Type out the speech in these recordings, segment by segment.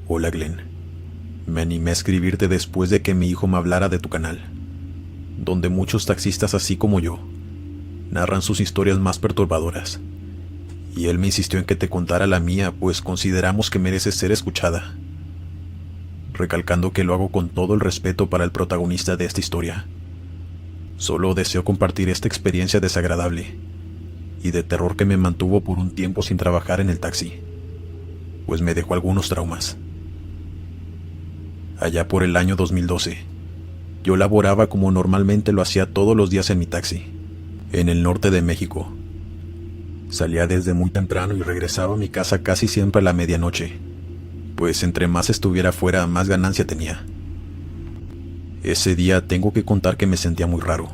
Hola Glenn, me animé a escribirte después de que mi hijo me hablara de tu canal, donde muchos taxistas así como yo narran sus historias más perturbadoras, y él me insistió en que te contara la mía, pues consideramos que mereces ser escuchada, recalcando que lo hago con todo el respeto para el protagonista de esta historia. Solo deseo compartir esta experiencia desagradable y de terror que me mantuvo por un tiempo sin trabajar en el taxi, pues me dejó algunos traumas. Allá por el año 2012, yo laboraba como normalmente lo hacía todos los días en mi taxi, en el norte de México. Salía desde muy temprano y regresaba a mi casa casi siempre a la medianoche, pues entre más estuviera fuera, más ganancia tenía. Ese día tengo que contar que me sentía muy raro,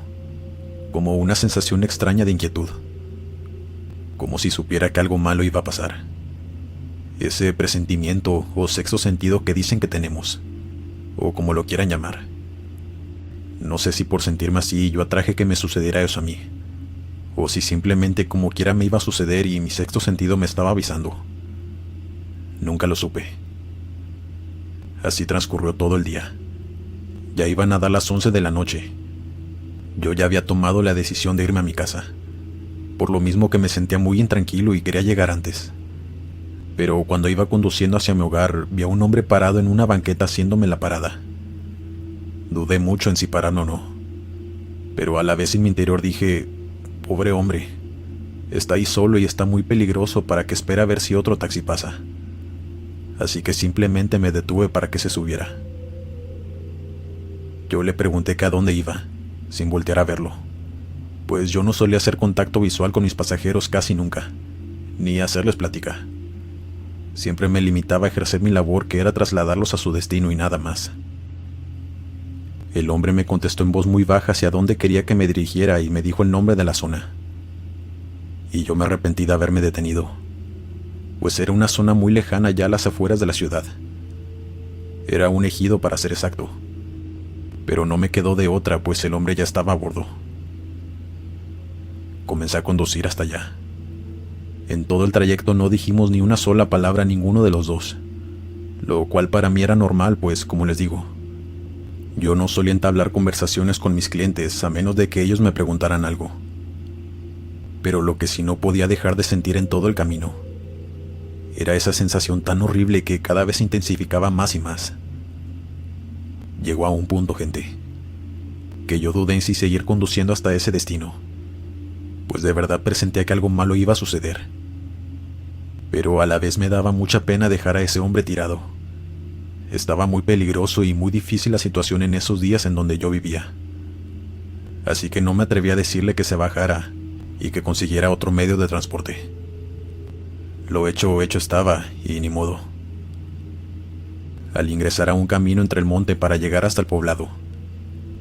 como una sensación extraña de inquietud, como si supiera que algo malo iba a pasar. Ese presentimiento o sexto sentido que dicen que tenemos, o como lo quieran llamar. No sé si por sentirme así yo atraje que me sucediera eso a mí, o si simplemente como quiera me iba a suceder y mi sexto sentido me estaba avisando. Nunca lo supe. Así transcurrió todo el día. Ya iban a dar las 11 de la noche. Yo ya había tomado la decisión de irme a mi casa, por lo mismo que me sentía muy intranquilo y quería llegar antes. Pero cuando iba conduciendo hacia mi hogar, vi a un hombre parado en una banqueta haciéndome la parada. Dudé mucho en si pararme o no, pero a la vez en mi interior dije, pobre hombre, está ahí solo y está muy peligroso para que espere a ver si otro taxi pasa. Así que simplemente me detuve para que se subiera. Yo le pregunté que a dónde iba, sin voltear a verlo, pues yo no solía hacer contacto visual con mis pasajeros casi nunca, ni hacerles plática. Siempre me limitaba a ejercer mi labor, que era trasladarlos a su destino y nada más. El hombre me contestó en voz muy baja hacia dónde quería que me dirigiera y me dijo el nombre de la zona. Y yo me arrepentí de haberme detenido, pues era una zona muy lejana ya a las afueras de la ciudad. Era un ejido para ser exacto, pero no me quedó de otra, pues el hombre ya estaba a bordo. Comencé a conducir hasta allá. En todo el trayecto no dijimos ni una sola palabra a ninguno de los dos, lo cual para mí era normal, pues como les digo, yo no solía entablar conversaciones con mis clientes a menos de que ellos me preguntaran algo. Pero lo que sí no podía dejar de sentir en todo el camino era esa sensación tan horrible que cada vez se intensificaba más y más. Llegó a un punto, gente, que yo dudé en si seguir conduciendo hasta ese destino, pues de verdad presentía que algo malo iba a suceder. Pero a la vez me daba mucha pena dejar a ese hombre tirado. Estaba muy peligroso y muy difícil la situación en esos días en donde yo vivía. Así que no me atreví a decirle que se bajara y que consiguiera otro medio de transporte. Lo hecho estaba, y ni modo. Al ingresar a un camino entre el monte para llegar hasta el poblado,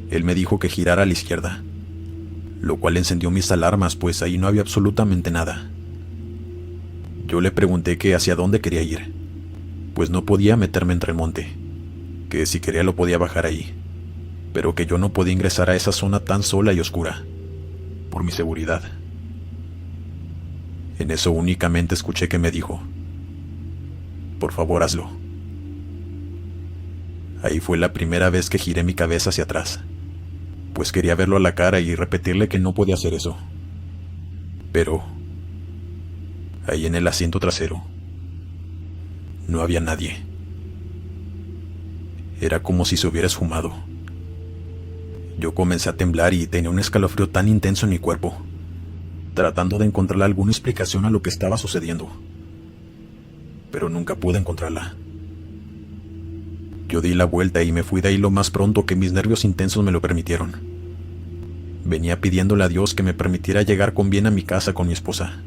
él me dijo que girara a la izquierda, lo cual encendió mis alarmas, pues ahí no había absolutamente nada. Yo le pregunté que hacia dónde quería ir, pues no podía meterme entre el monte, que si quería lo podía bajar ahí, pero que yo no podía ingresar a esa zona tan sola y oscura, por mi seguridad. En eso únicamente escuché que me dijo, por favor hazlo. Ahí fue la primera vez que giré mi cabeza hacia atrás, pues quería verlo a la cara y repetirle que no podía hacer eso. Pero ahí en el asiento trasero no había nadie. Era como si se hubiera esfumado. Yo comencé a temblar y tenía un escalofrío tan intenso en mi cuerpo, tratando de encontrar alguna explicación a lo que estaba sucediendo, pero nunca pude encontrarla. Yo di la vuelta y me fui de ahí lo más pronto que mis nervios intensos me lo permitieron. Venía pidiéndole a Dios que me permitiera llegar con bien a mi casa con mi esposa,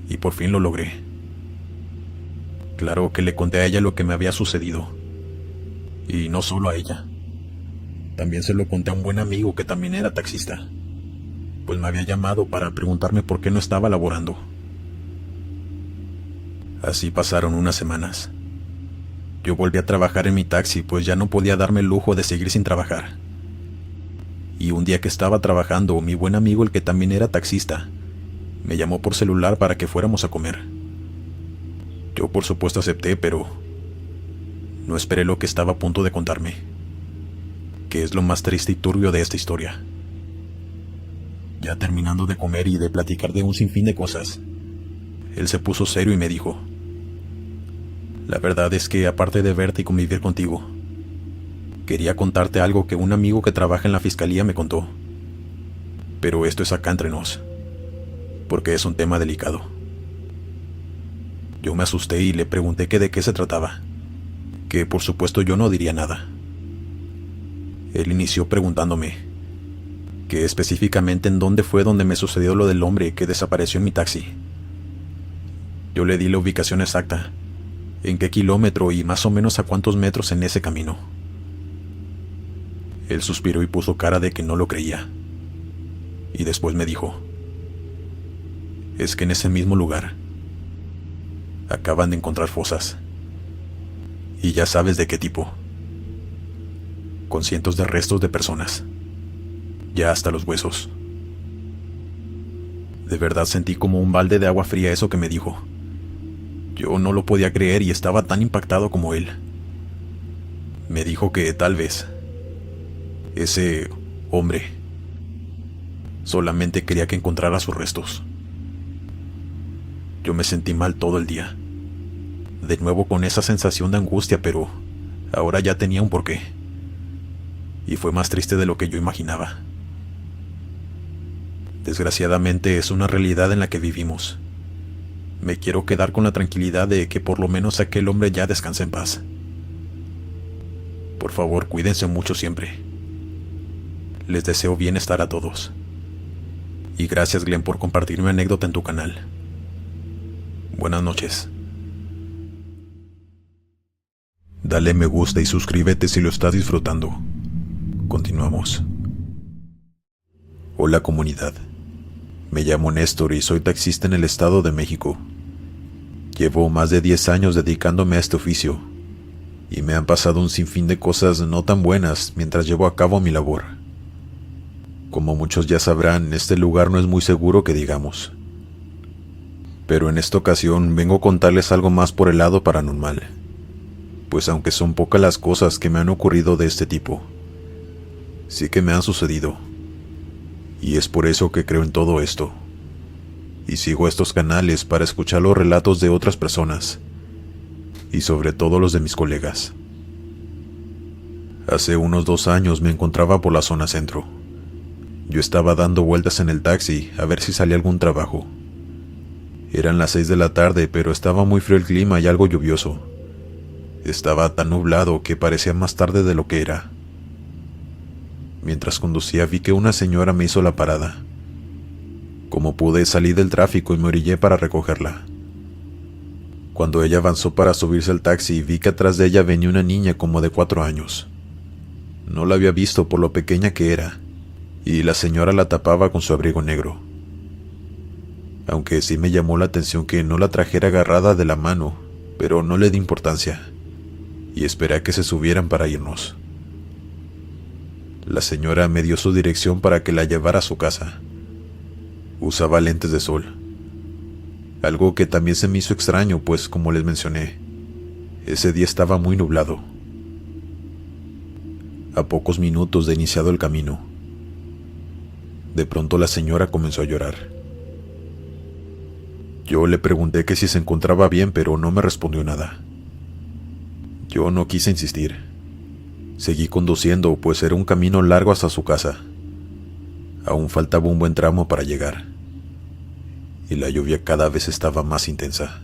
y por fin lo logré. Claro que le conté a ella lo que me había sucedido, y no solo a ella. También se lo conté a un buen amigo que también era taxista, pues me había llamado para preguntarme por qué no estaba laborando. Así pasaron unas semanas. Yo volví a trabajar en mi taxi, pues ya no podía darme el lujo de seguir sin trabajar. Y un día que estaba trabajando, mi buen amigo, el que también era taxista, me llamó por celular para que fuéramos a comer. Yo por supuesto acepté, pero No esperé lo que estaba a punto de contarme, que es lo más triste y turbio de esta historia. Ya terminando de comer y de platicar de un sinfín de cosas, él se puso serio y me dijo: la verdad es que, aparte de verte y convivir contigo, quería contarte algo que un amigo que trabaja en la fiscalía me contó. Pero esto es acá entre nos, porque es un tema delicado. Yo me asusté y le pregunté que de qué se trataba, que por supuesto yo no diría nada. Él inició preguntándome que específicamente en dónde fue donde me sucedió lo del hombre que desapareció en mi taxi. Yo le di la ubicación exacta, en qué kilómetro y más o menos a cuántos metros en ese camino. Él suspiró y puso cara de que no lo creía. Y después me dijo: es que en ese mismo lugar acaban de encontrar fosas. Y ya sabes de qué tipo. Con cientos de restos de personas. Ya hasta los huesos. De verdad sentí como un balde de agua fría eso que me dijo. Yo no lo podía creer y estaba tan impactado como él. Me dijo que tal vez ese hombre solamente quería que encontrara sus restos. Yo me sentí mal todo el día. De nuevo con esa sensación de angustia, pero ahora ya tenía un porqué. Y fue más triste de lo que yo imaginaba. Desgraciadamente es una realidad en la que vivimos. Me quiero quedar con la tranquilidad de que por lo menos aquel hombre ya descanse en paz. Por favor, cuídense mucho siempre. Les deseo bienestar a todos. Y gracias, Glenn, por compartir mi anécdota en tu canal. Buenas noches. Dale me gusta y suscríbete si lo estás disfrutando. Continuamos. Hola comunidad. Me llamo Néstor y soy taxista en el Estado de México. Llevo más de 10 años dedicándome a este oficio, y me han pasado un sinfín de cosas no tan buenas mientras llevo a cabo mi labor. Como muchos ya sabrán, este lugar no es muy seguro que digamos. Pero en esta ocasión vengo a contarles algo más por el lado paranormal, pues aunque son pocas las cosas que me han ocurrido de este tipo, sí que me han sucedido. Y es por eso que creo en todo esto. Y sigo estos canales para escuchar los relatos de otras personas. Y sobre todo los de mis colegas. Hace unos 2 años me encontraba por la zona centro. Yo estaba dando vueltas en el taxi a ver si salía algún trabajo. Eran las 6 de la tarde, pero estaba muy frío el clima y algo lluvioso. Estaba tan nublado que parecía más tarde de lo que era. Mientras conducía vi que una señora me hizo la parada. Como pude, salí del tráfico y me orillé para recogerla. Cuando ella avanzó para subirse al taxi, vi que atrás de ella venía una niña como de 4 años. No la había visto por lo pequeña que era, y la señora la tapaba con su abrigo negro. Aunque sí me llamó la atención que no la trajera agarrada de la mano, pero no le di importancia, y esperé a que se subieran para irnos. La señora me dio su dirección para que la llevara a su casa. Usaba lentes de sol. Algo que también se me hizo extraño, pues como les mencioné, ese día estaba muy nublado. A pocos minutos de iniciado el camino, de pronto la señora comenzó a llorar. Yo le pregunté que si se encontraba bien, pero no me respondió nada. Yo no quise insistir. Seguí conduciendo, pues era un camino largo hasta su casa. Aún faltaba un buen tramo para llegar, y la lluvia cada vez estaba más intensa.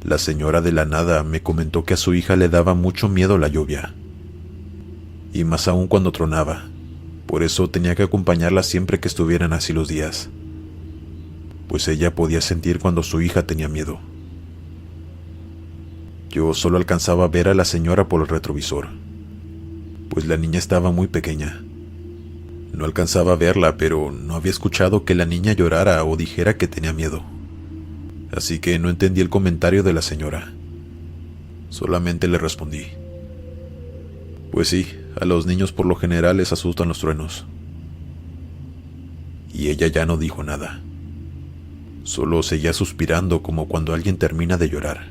La señora de la nada me comentó que a su hija le daba mucho miedo la lluvia, y más aún cuando tronaba, por eso tenía que acompañarla siempre que estuvieran así los días, pues ella podía sentir cuando su hija tenía miedo. Yo solo alcanzaba a ver a la señora por el retrovisor, pues la niña estaba muy pequeña. No alcanzaba a verla, pero no había escuchado que la niña llorara o dijera que tenía miedo. Así que no entendí el comentario de la señora. Solamente le respondí: pues sí, a los niños por lo general les asustan los truenos. Y ella ya no dijo nada. Solo seguía suspirando como cuando alguien termina de llorar.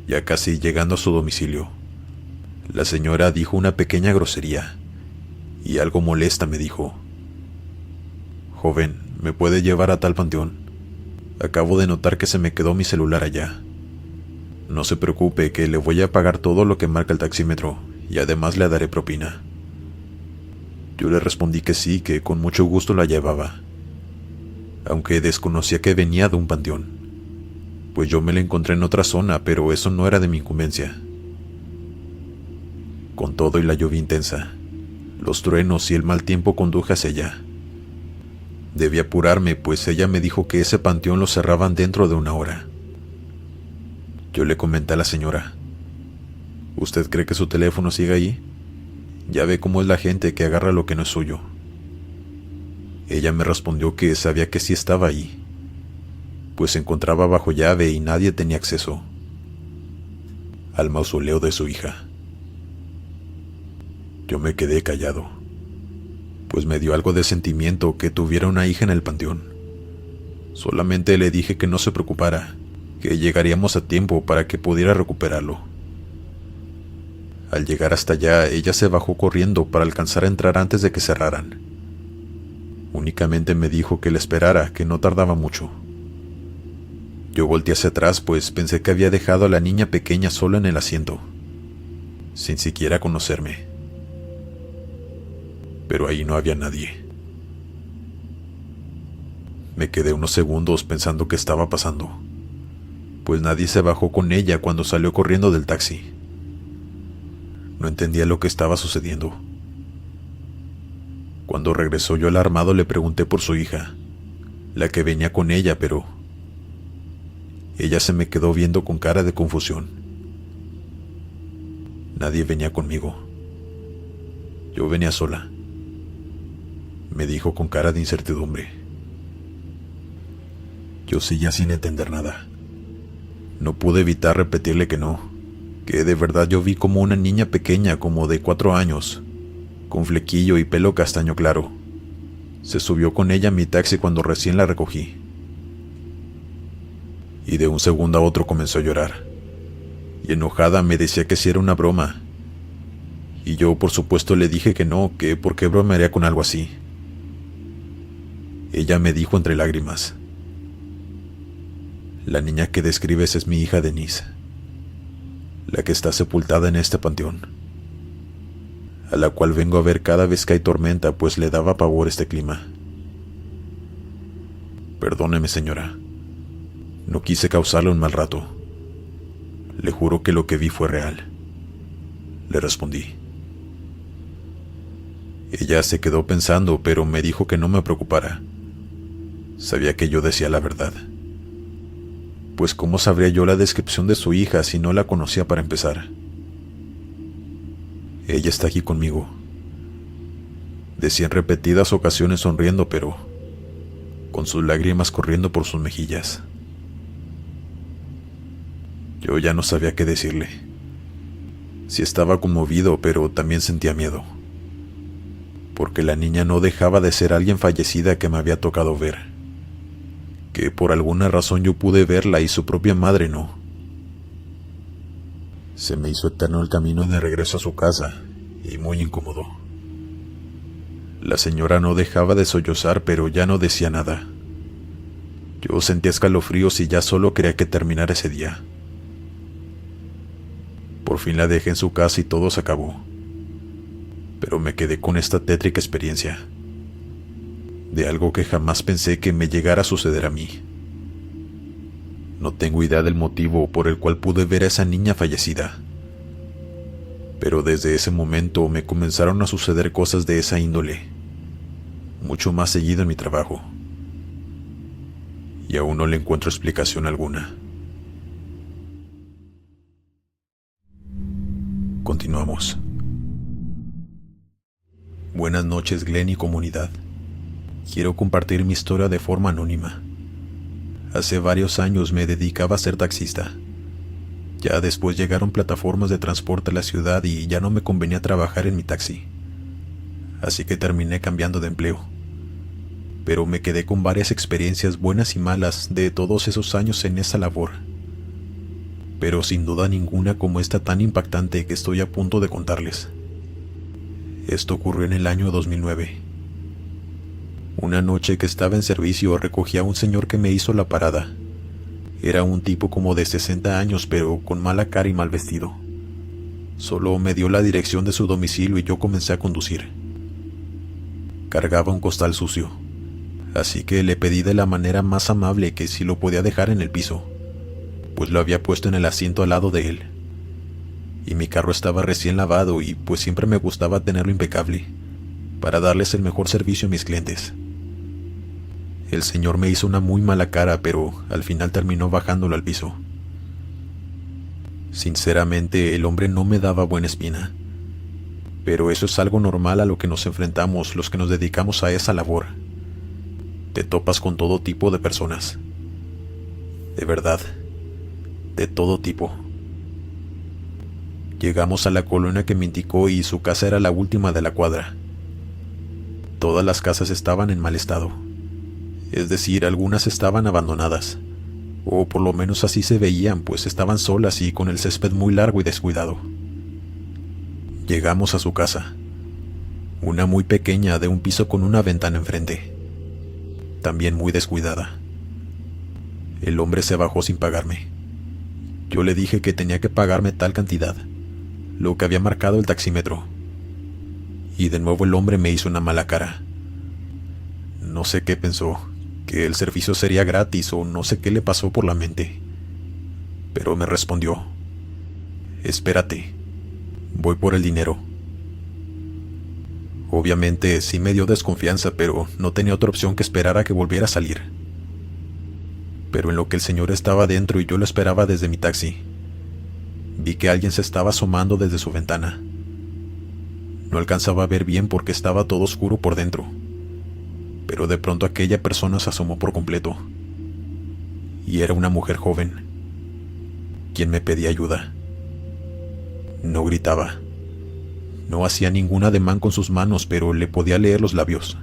Ya casi llegando a su domicilio, la señora dijo una pequeña grosería y algo molesta me dijo: «Joven, ¿me puede llevar a tal panteón? Acabo de notar que se me quedó mi celular allá. No se preocupe, que le voy a pagar todo lo que marca el taxímetro y además le daré propina». Yo le respondí que sí, que con mucho gusto la llevaba, aunque desconocía que venía de un panteón, pues yo me la encontré en otra zona, pero eso no era de mi incumbencia. Con todo y la lluvia intensa, los truenos y el mal tiempo, conduje hacia allá. Debí apurarme, pues ella me dijo que ese panteón lo cerraban dentro de 1 hora. Yo le comenté a la señora: «¿Usted cree que su teléfono sigue ahí? Ya ve cómo es la gente que agarra lo que no es suyo». Ella me respondió que sabía que sí estaba ahí, pues se encontraba bajo llave y nadie tenía acceso al mausoleo de su hija. Yo me quedé callado, pues me dio algo de sentimiento que tuviera una hija en el panteón. Solamente le dije que no se preocupara, que llegaríamos a tiempo para que pudiera recuperarlo. Al llegar hasta allá, ella se bajó corriendo para alcanzar a entrar antes de que cerraran. Únicamente me dijo que la esperara, que no tardaba mucho. Yo volteé hacia atrás, pues pensé que había dejado a la niña pequeña sola en el asiento, sin siquiera conocerme. Pero ahí no había nadie. Me quedé unos segundos pensando qué estaba pasando, pues nadie se bajó con ella cuando salió corriendo del taxi. No entendía lo que estaba sucediendo. Cuando regresó yo alarmado le pregunté por su hija, la que venía con ella, pero ella se me quedó viendo con cara de confusión. Nadie venía conmigo. Yo venía sola, me dijo con cara de incertidumbre. Yo seguía sin entender nada. No pude evitar repetirle que no, que de verdad yo vi como una niña pequeña, como de 4 años, con flequillo y pelo castaño claro, se subió con ella a mi taxi cuando recién la recogí. Y de un segundo a otro comenzó a llorar, y enojada me decía que si era una broma. Y yo por supuesto le dije que no, que por qué bromearía con algo así. Ella me dijo entre lágrimas: «La niña que describes es mi hija Denise, la que está sepultada en este panteón, a la cual vengo a ver cada vez que hay tormenta, pues le daba pavor este clima. Perdóneme, señora, no quise causarle un mal rato. Le juro que lo que vi fue real», le respondí. Ella se quedó pensando, pero me dijo que no me preocupara. Sabía que yo decía la verdad. Pues ¿cómo sabría yo la descripción de su hija si no la conocía para empezar? «Ella está aquí conmigo», decía en repetidas ocasiones sonriendo, pero con sus lágrimas corriendo por sus mejillas. Yo ya no sabía qué decirle. Sí estaba conmovido, pero también sentía miedo, porque la niña no dejaba de ser alguien fallecida que me había tocado ver, que por alguna razón yo pude verla y su propia madre no. Se me hizo eterno el camino de regreso a su casa, y muy incómodo. La señora no dejaba de sollozar, pero ya no decía nada. Yo sentía escalofríos y ya solo quería que terminara ese día. Por fin la dejé en su casa y todo se acabó. Pero me quedé con esta tétrica experiencia, de algo que jamás pensé que me llegara a suceder a mí. No tengo idea del motivo por el cual pude ver a esa niña fallecida, pero desde ese momento me comenzaron a suceder cosas de esa índole, mucho más seguido en mi trabajo, y aún no le encuentro explicación alguna. Continuamos. Buenas noches, Glenn y comunidad. Quiero compartir mi historia de forma anónima. Hace varios años me dedicaba a ser taxista. Ya después llegaron plataformas de transporte a la ciudad y ya no me convenía trabajar en mi taxi. Así que terminé cambiando de empleo. Pero me quedé con varias experiencias buenas y malas de todos esos años en esa labor. pero sin duda ninguna como esta tan impactante que estoy a punto de contarles. Esto ocurrió en el año 2009. Una noche que estaba en servicio recogí a un señor que me hizo la parada. Era un tipo como de 60 años, pero con mala cara y mal vestido. Solo me dio la dirección de su domicilio y yo comencé a conducir. Cargaba un costal sucio, así que le pedí de la manera más amable que si lo podía dejar en el piso, pues lo había puesto en el asiento al lado de él. Y mi carro estaba recién lavado y pues siempre me gustaba tenerlo impecable, para darles el mejor servicio a mis clientes. El señor me hizo una muy mala cara, pero al final terminó bajándolo al piso. Sinceramente, el hombre no me daba buena espina, pero eso es algo normal a lo que nos enfrentamos los que nos dedicamos a esa labor. Te topas con todo tipo de personas. De verdad, de todo tipo. Llegamos a la colonia que me indicó y su casa era la última de la cuadra. Todas las casas estaban en mal estado. Es decir, algunas estaban abandonadas, o por lo menos así se veían, pues estaban solas y con el césped muy largo y descuidado. Llegamos a su casa, una muy pequeña de un piso con una ventana enfrente, también muy descuidada. El hombre se bajó sin pagarme. Yo le dije que tenía que pagarme tal cantidad, lo que había marcado el taxímetro, y de nuevo el hombre me hizo una mala cara. No sé qué pensó, que el servicio sería gratis o no sé qué le pasó por la mente, pero me respondió: espérate, voy por el dinero. Obviamente sí me dio desconfianza, pero no tenía otra opción que esperar a que volviera a salir. Pero en lo que el señor estaba dentro y yo lo esperaba desde mi taxi, vi que alguien se estaba asomando desde su ventana. No alcanzaba a ver bien porque estaba todo oscuro por dentro, pero de pronto aquella persona se asomó por completo, y era una mujer joven, quien me pedía ayuda. No gritaba, no hacía ningún ademán con sus manos, pero le podía leer los labios.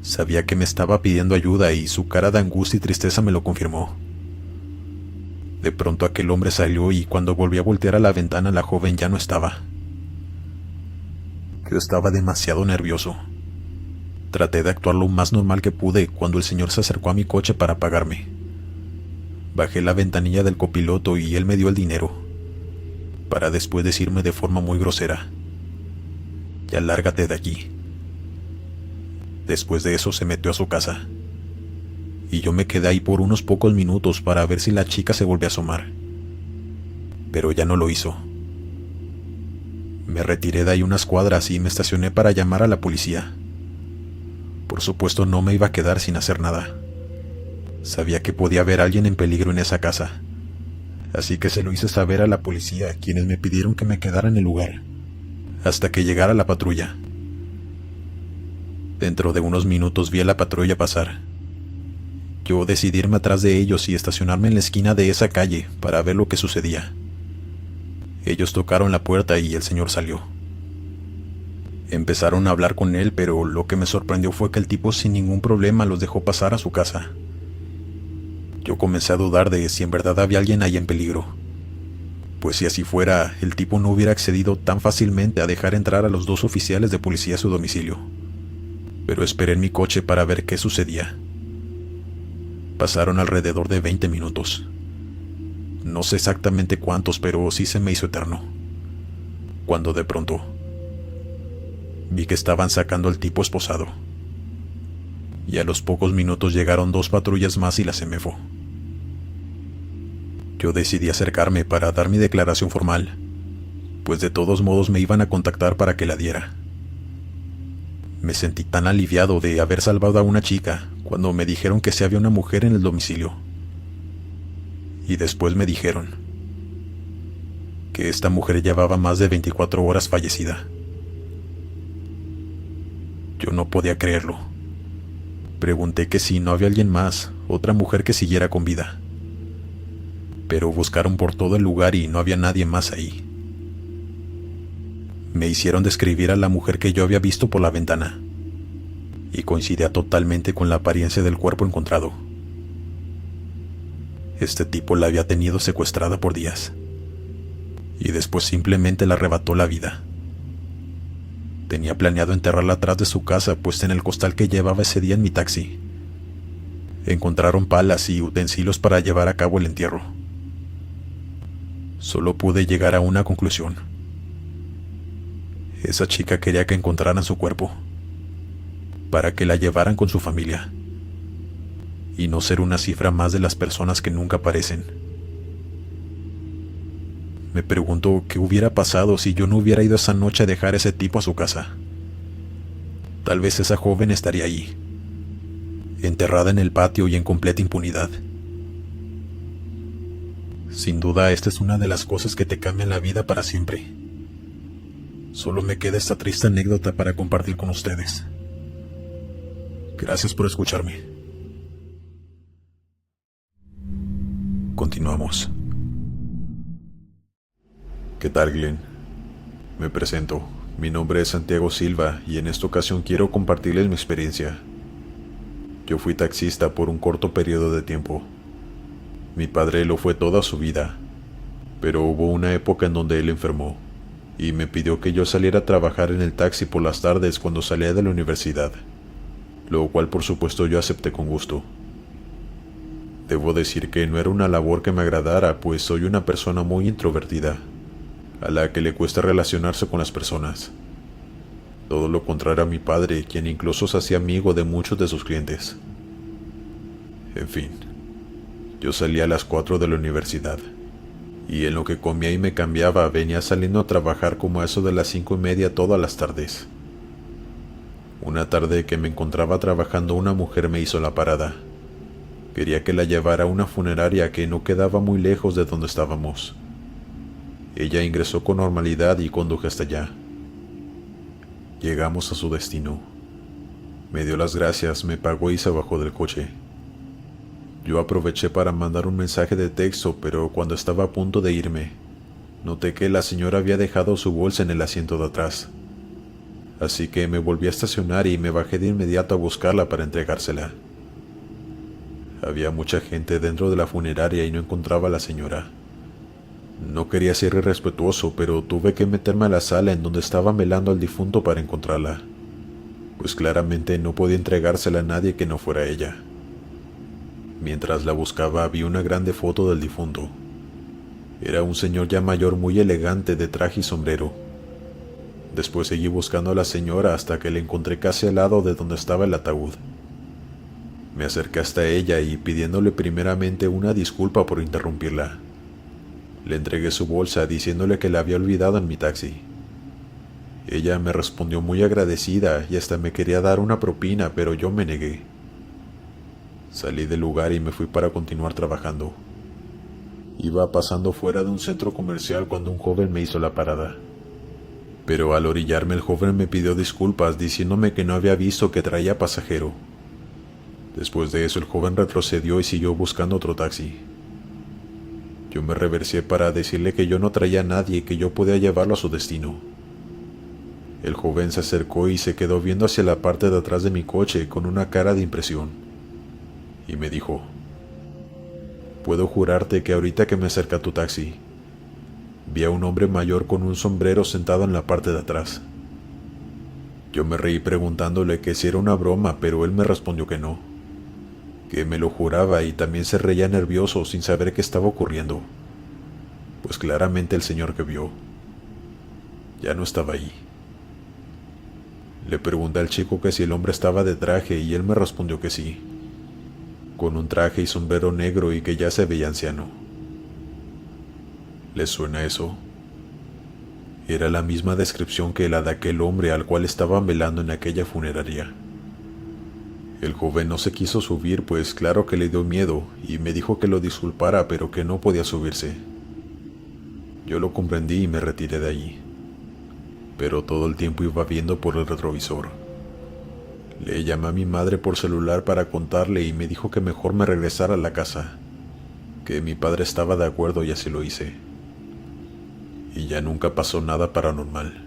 Sabía que me estaba pidiendo ayuda y su cara de angustia y tristeza me lo confirmó. De pronto aquel hombre salió y cuando volví a voltear a la ventana la joven ya no estaba. Yo estaba demasiado nervioso. Traté de actuar lo más normal que pude cuando el señor se acercó a mi coche para pagarme. Bajé la ventanilla del copiloto y él me dio el dinero, para después decirme de forma muy grosera: ya lárgate de aquí. Después de eso se metió a su casa, y yo me quedé ahí por unos pocos minutos para ver si la chica se volvió a asomar, pero ya no lo hizo. Me retiré de ahí unas cuadras y me estacioné para llamar a la policía. Por supuesto no me iba a quedar sin hacer nada. Sabía que podía haber alguien en peligro en esa casa, así que se lo hice saber a la policía, quienes me pidieron que me quedara en el lugar, hasta que llegara la patrulla. Dentro de unos minutos vi a la patrulla pasar. Yo decidí irme atrás de ellos y estacionarme en la esquina de esa calle para ver lo que sucedía. Ellos tocaron la puerta y el señor salió. Empezaron a hablar con él, pero lo que me sorprendió fue que el tipo sin ningún problema los dejó pasar a su casa. Yo comencé a dudar de si en verdad había alguien ahí en peligro, pues si así fuera, el tipo no hubiera accedido tan fácilmente a dejar entrar a los dos oficiales de policía a su domicilio. Pero esperé en mi coche para ver qué sucedía. Pasaron alrededor de 20 minutos. No sé exactamente cuántos, pero sí se me hizo eterno. Cuando de pronto vi que estaban sacando al tipo esposado. Y a los pocos minutos llegaron 2 patrullas más y la CEMEFO. Yo decidí acercarme para dar mi declaración formal, pues de todos modos me iban a contactar para que la diera. Me sentí tan aliviado de haber salvado a una chica cuando me dijeron que sí había una mujer en el domicilio. Y después me dijeron que esta mujer llevaba más de 24 horas fallecida. Yo no podía creerlo. Pregunté que si no había alguien más, otra mujer que siguiera con vida. Pero buscaron por todo el lugar y no había nadie más ahí. Me hicieron describir a la mujer que yo había visto por la ventana, y coincidía totalmente con la apariencia del cuerpo encontrado. Este tipo la había tenido secuestrada por días y después simplemente le arrebató la vida. Tenía planeado enterrarla atrás de su casa, pues en el costal que llevaba ese día en mi taxi encontraron palas y utensilios para llevar a cabo el entierro. Solo pude llegar a una conclusión. Esa chica quería que encontraran su cuerpo, para que la llevaran con su familia, y no ser una cifra más de las personas que nunca aparecen. Me pregunto qué hubiera pasado si yo no hubiera ido esa noche a dejar a ese tipo a su casa. Tal vez esa joven estaría ahí, enterrada en el patio y en completa impunidad. Sin duda, esta es una de las cosas que te cambian la vida para siempre. Solo me queda esta triste anécdota para compartir con ustedes. Gracias por escucharme. Continuamos. ¿Qué tal, Glenn? Me presento. Mi nombre es Santiago Silva y en esta ocasión quiero compartirles mi experiencia. Yo fui taxista por un corto periodo de tiempo. Mi padre lo fue toda su vida, pero hubo una época en donde él enfermó y me pidió que yo saliera a trabajar en el taxi por las tardes cuando salía de la universidad, lo cual por supuesto yo acepté con gusto. Debo decir que no era una labor que me agradara, pues soy una persona muy introvertida, a la que le cuesta relacionarse con las personas. Todo lo contrario a mi padre, quien incluso se hacía amigo de muchos de sus clientes. En fin, yo salía a las 4 de la universidad, y en lo que comía y me cambiaba venía saliendo a trabajar como a eso de las 5:30 todas las tardes. Una tarde que me encontraba trabajando, una mujer me hizo la parada. Quería que la llevara a una funeraria que no quedaba muy lejos de donde estábamos. Ella ingresó con normalidad y conduje hasta allá. Llegamos a su destino. Me dio las gracias, me pagó y se bajó del coche. Yo aproveché para mandar un mensaje de texto, pero cuando estaba a punto de irme, noté que la señora había dejado su bolsa en el asiento de atrás. Así que me volví a estacionar y me bajé de inmediato a buscarla para entregársela. Había mucha gente dentro de la funeraria y no encontraba a la señora. No quería ser irrespetuoso, pero tuve que meterme a la sala en donde estaban velando al difunto para encontrarla, pues claramente no podía entregársela a nadie que no fuera ella. Mientras la buscaba vi una grande foto del difunto. Era un señor ya mayor muy elegante de traje y sombrero. Después seguí buscando a la señora hasta que la encontré casi al lado de donde estaba el ataúd. Me acerqué hasta ella y pidiéndole primeramente una disculpa por interrumpirla. Le entregué su bolsa diciéndole que la había olvidado en mi taxi. Ella me respondió muy agradecida y hasta me quería dar una propina, pero yo me negué. Salí del lugar y me fui para continuar trabajando. Iba pasando fuera de un centro comercial cuando un joven me hizo la parada. Pero al orillarme el joven me pidió disculpas diciéndome que no había visto que traía pasajero. Después de eso el joven retrocedió y siguió buscando otro taxi. Yo me reversé para decirle que yo no traía a nadie y que yo podía llevarlo a su destino. El joven se acercó y se quedó viendo hacia la parte de atrás de mi coche con una cara de impresión. Y me dijo: puedo jurarte que ahorita que me acerca tu taxi, vi a un hombre mayor con un sombrero sentado en la parte de atrás. Yo me reí preguntándole que si era una broma, pero él me respondió que no, que me lo juraba, y también se reía nervioso sin saber qué estaba ocurriendo, pues claramente el señor que vio ya no estaba ahí. Le pregunté al chico que si el hombre estaba de traje y él me respondió que sí, con un traje y sombrero negro y que ya se veía anciano. ¿Les suena eso? Era la misma descripción que la de aquel hombre al cual estaban velando en aquella funeraria. El joven no se quiso subir, pues claro que le dio miedo, y me dijo que lo disculpara, pero que no podía subirse. Yo lo comprendí y me retiré de allí, pero todo el tiempo iba viendo por el retrovisor. Le llamé a mi madre por celular para contarle y me dijo que mejor me regresara a la casa, que mi padre estaba de acuerdo y así lo hice. Y ya nunca pasó nada paranormal,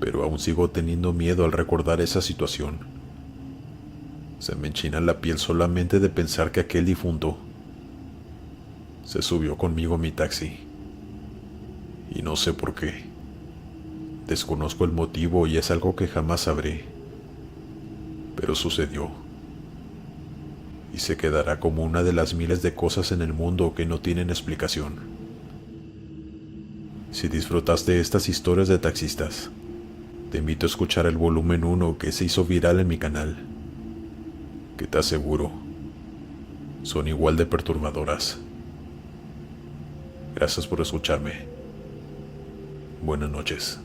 pero aún sigo teniendo miedo al recordar esa situación. Se me enchina la piel solamente de pensar que aquel difunto Se subió conmigo a mi taxi. Y no sé por qué. Desconozco el motivo y es algo que jamás sabré. Pero sucedió. Y se quedará como una de las miles de cosas en el mundo que no tienen explicación. Si disfrutaste estas historias de taxistas, te invito a escuchar el volumen 1 que se hizo viral en mi canal, que te aseguro, son igual de perturbadoras. Gracias por escucharme. Buenas noches.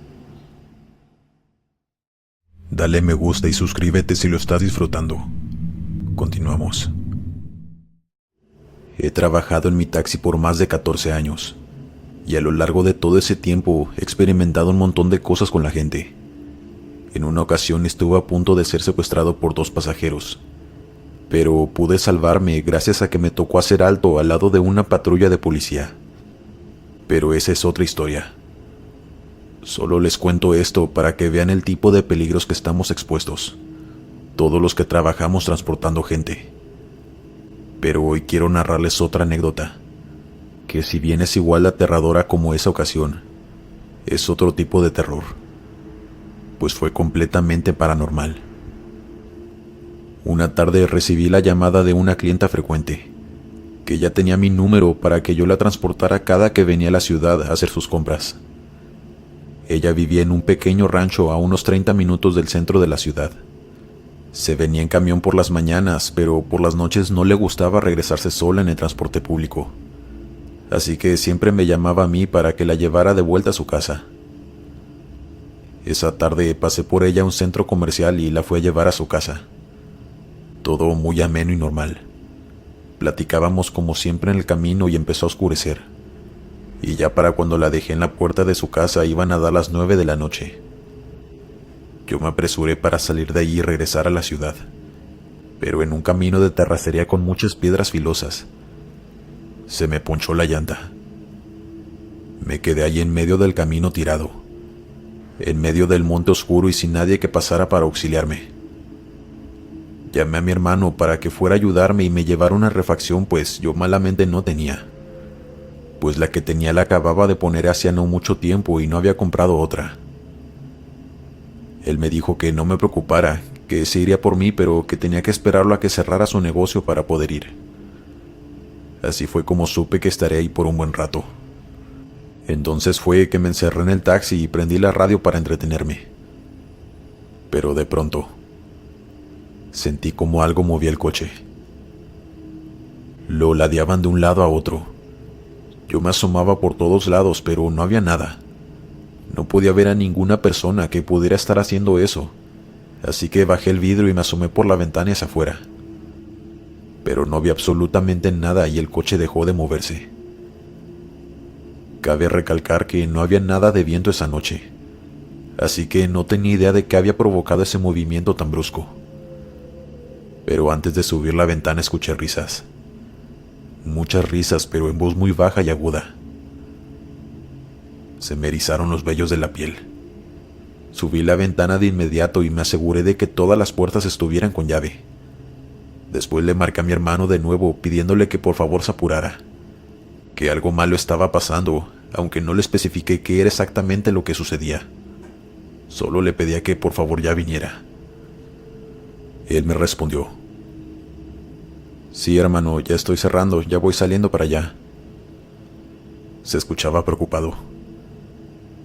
Dale me gusta y suscríbete si lo estás disfrutando. Continuamos. He trabajado en mi taxi por más de 14 años, y a lo largo de todo ese tiempo he experimentado un montón de cosas con la gente. En una ocasión estuve a punto de ser secuestrado por 2 pasajeros, pero pude salvarme gracias a que me tocó hacer alto al lado de una patrulla de policía. Pero esa es otra historia. Solo les cuento esto para que vean el tipo de peligros que estamos expuestos, todos los que trabajamos transportando gente. Pero hoy quiero narrarles otra anécdota, que si bien es igual de aterradora como esa ocasión, es otro tipo de terror, pues fue completamente paranormal. Una tarde recibí la llamada de una clienta frecuente, que ya tenía mi número para que yo la transportara cada que venía a la ciudad a hacer sus compras. Ella vivía en un pequeño rancho a unos 30 minutos del centro de la ciudad. Se venía en camión por las mañanas, pero por las noches no le gustaba regresarse sola en el transporte público. Así que siempre me llamaba a mí para que la llevara de vuelta a su casa. Esa tarde pasé por ella a un centro comercial y la fui a llevar a su casa. Todo muy ameno y normal. Platicábamos como siempre en el camino y empezó a oscurecer. Y ya para cuando la dejé en la puerta de su casa iban a dar las 9 de la noche. Yo me apresuré para salir de allí y regresar a la ciudad, pero en un camino de terracería con muchas piedras filosas, se me ponchó la llanta. Me quedé allí en medio del camino tirado, en medio del monte oscuro y sin nadie que pasara para auxiliarme. Llamé a mi hermano para que fuera a ayudarme y me llevara una refacción, pues yo malamente no tenía, pues la que tenía la acababa de poner hacía no mucho tiempo y no había comprado otra. Él me dijo que no me preocupara, que se iría por mí, pero que tenía que esperarlo a que cerrara su negocio para poder ir. Así fue como supe que estaré ahí por un buen rato. Entonces fue que me encerré en el taxi y prendí la radio para entretenerme. Pero de pronto, sentí como algo movía el coche. Lo ladeaban de un lado a otro. Yo me asomaba por todos lados, pero no había nada. No podía ver a ninguna persona que pudiera estar haciendo eso, así que bajé el vidrio y me asomé por la ventana hacia afuera. Pero no vi absolutamente nada y el coche dejó de moverse. Cabe recalcar que no había nada de viento esa noche, así que no tenía idea de qué había provocado ese movimiento tan brusco. Pero antes de subir la ventana escuché risas. Muchas risas, pero en voz muy baja y aguda. Se me erizaron los vellos de la piel. Subí la ventana de inmediato y me aseguré de que todas las puertas estuvieran con llave. Después le marqué a mi hermano de nuevo pidiéndole que por favor se apurara, que algo malo estaba pasando, aunque no le especifiqué qué era exactamente lo que sucedía. Solo le pedía que por favor ya viniera. Él me respondió: sí, hermano, ya estoy cerrando, ya voy saliendo para allá. Se escuchaba preocupado.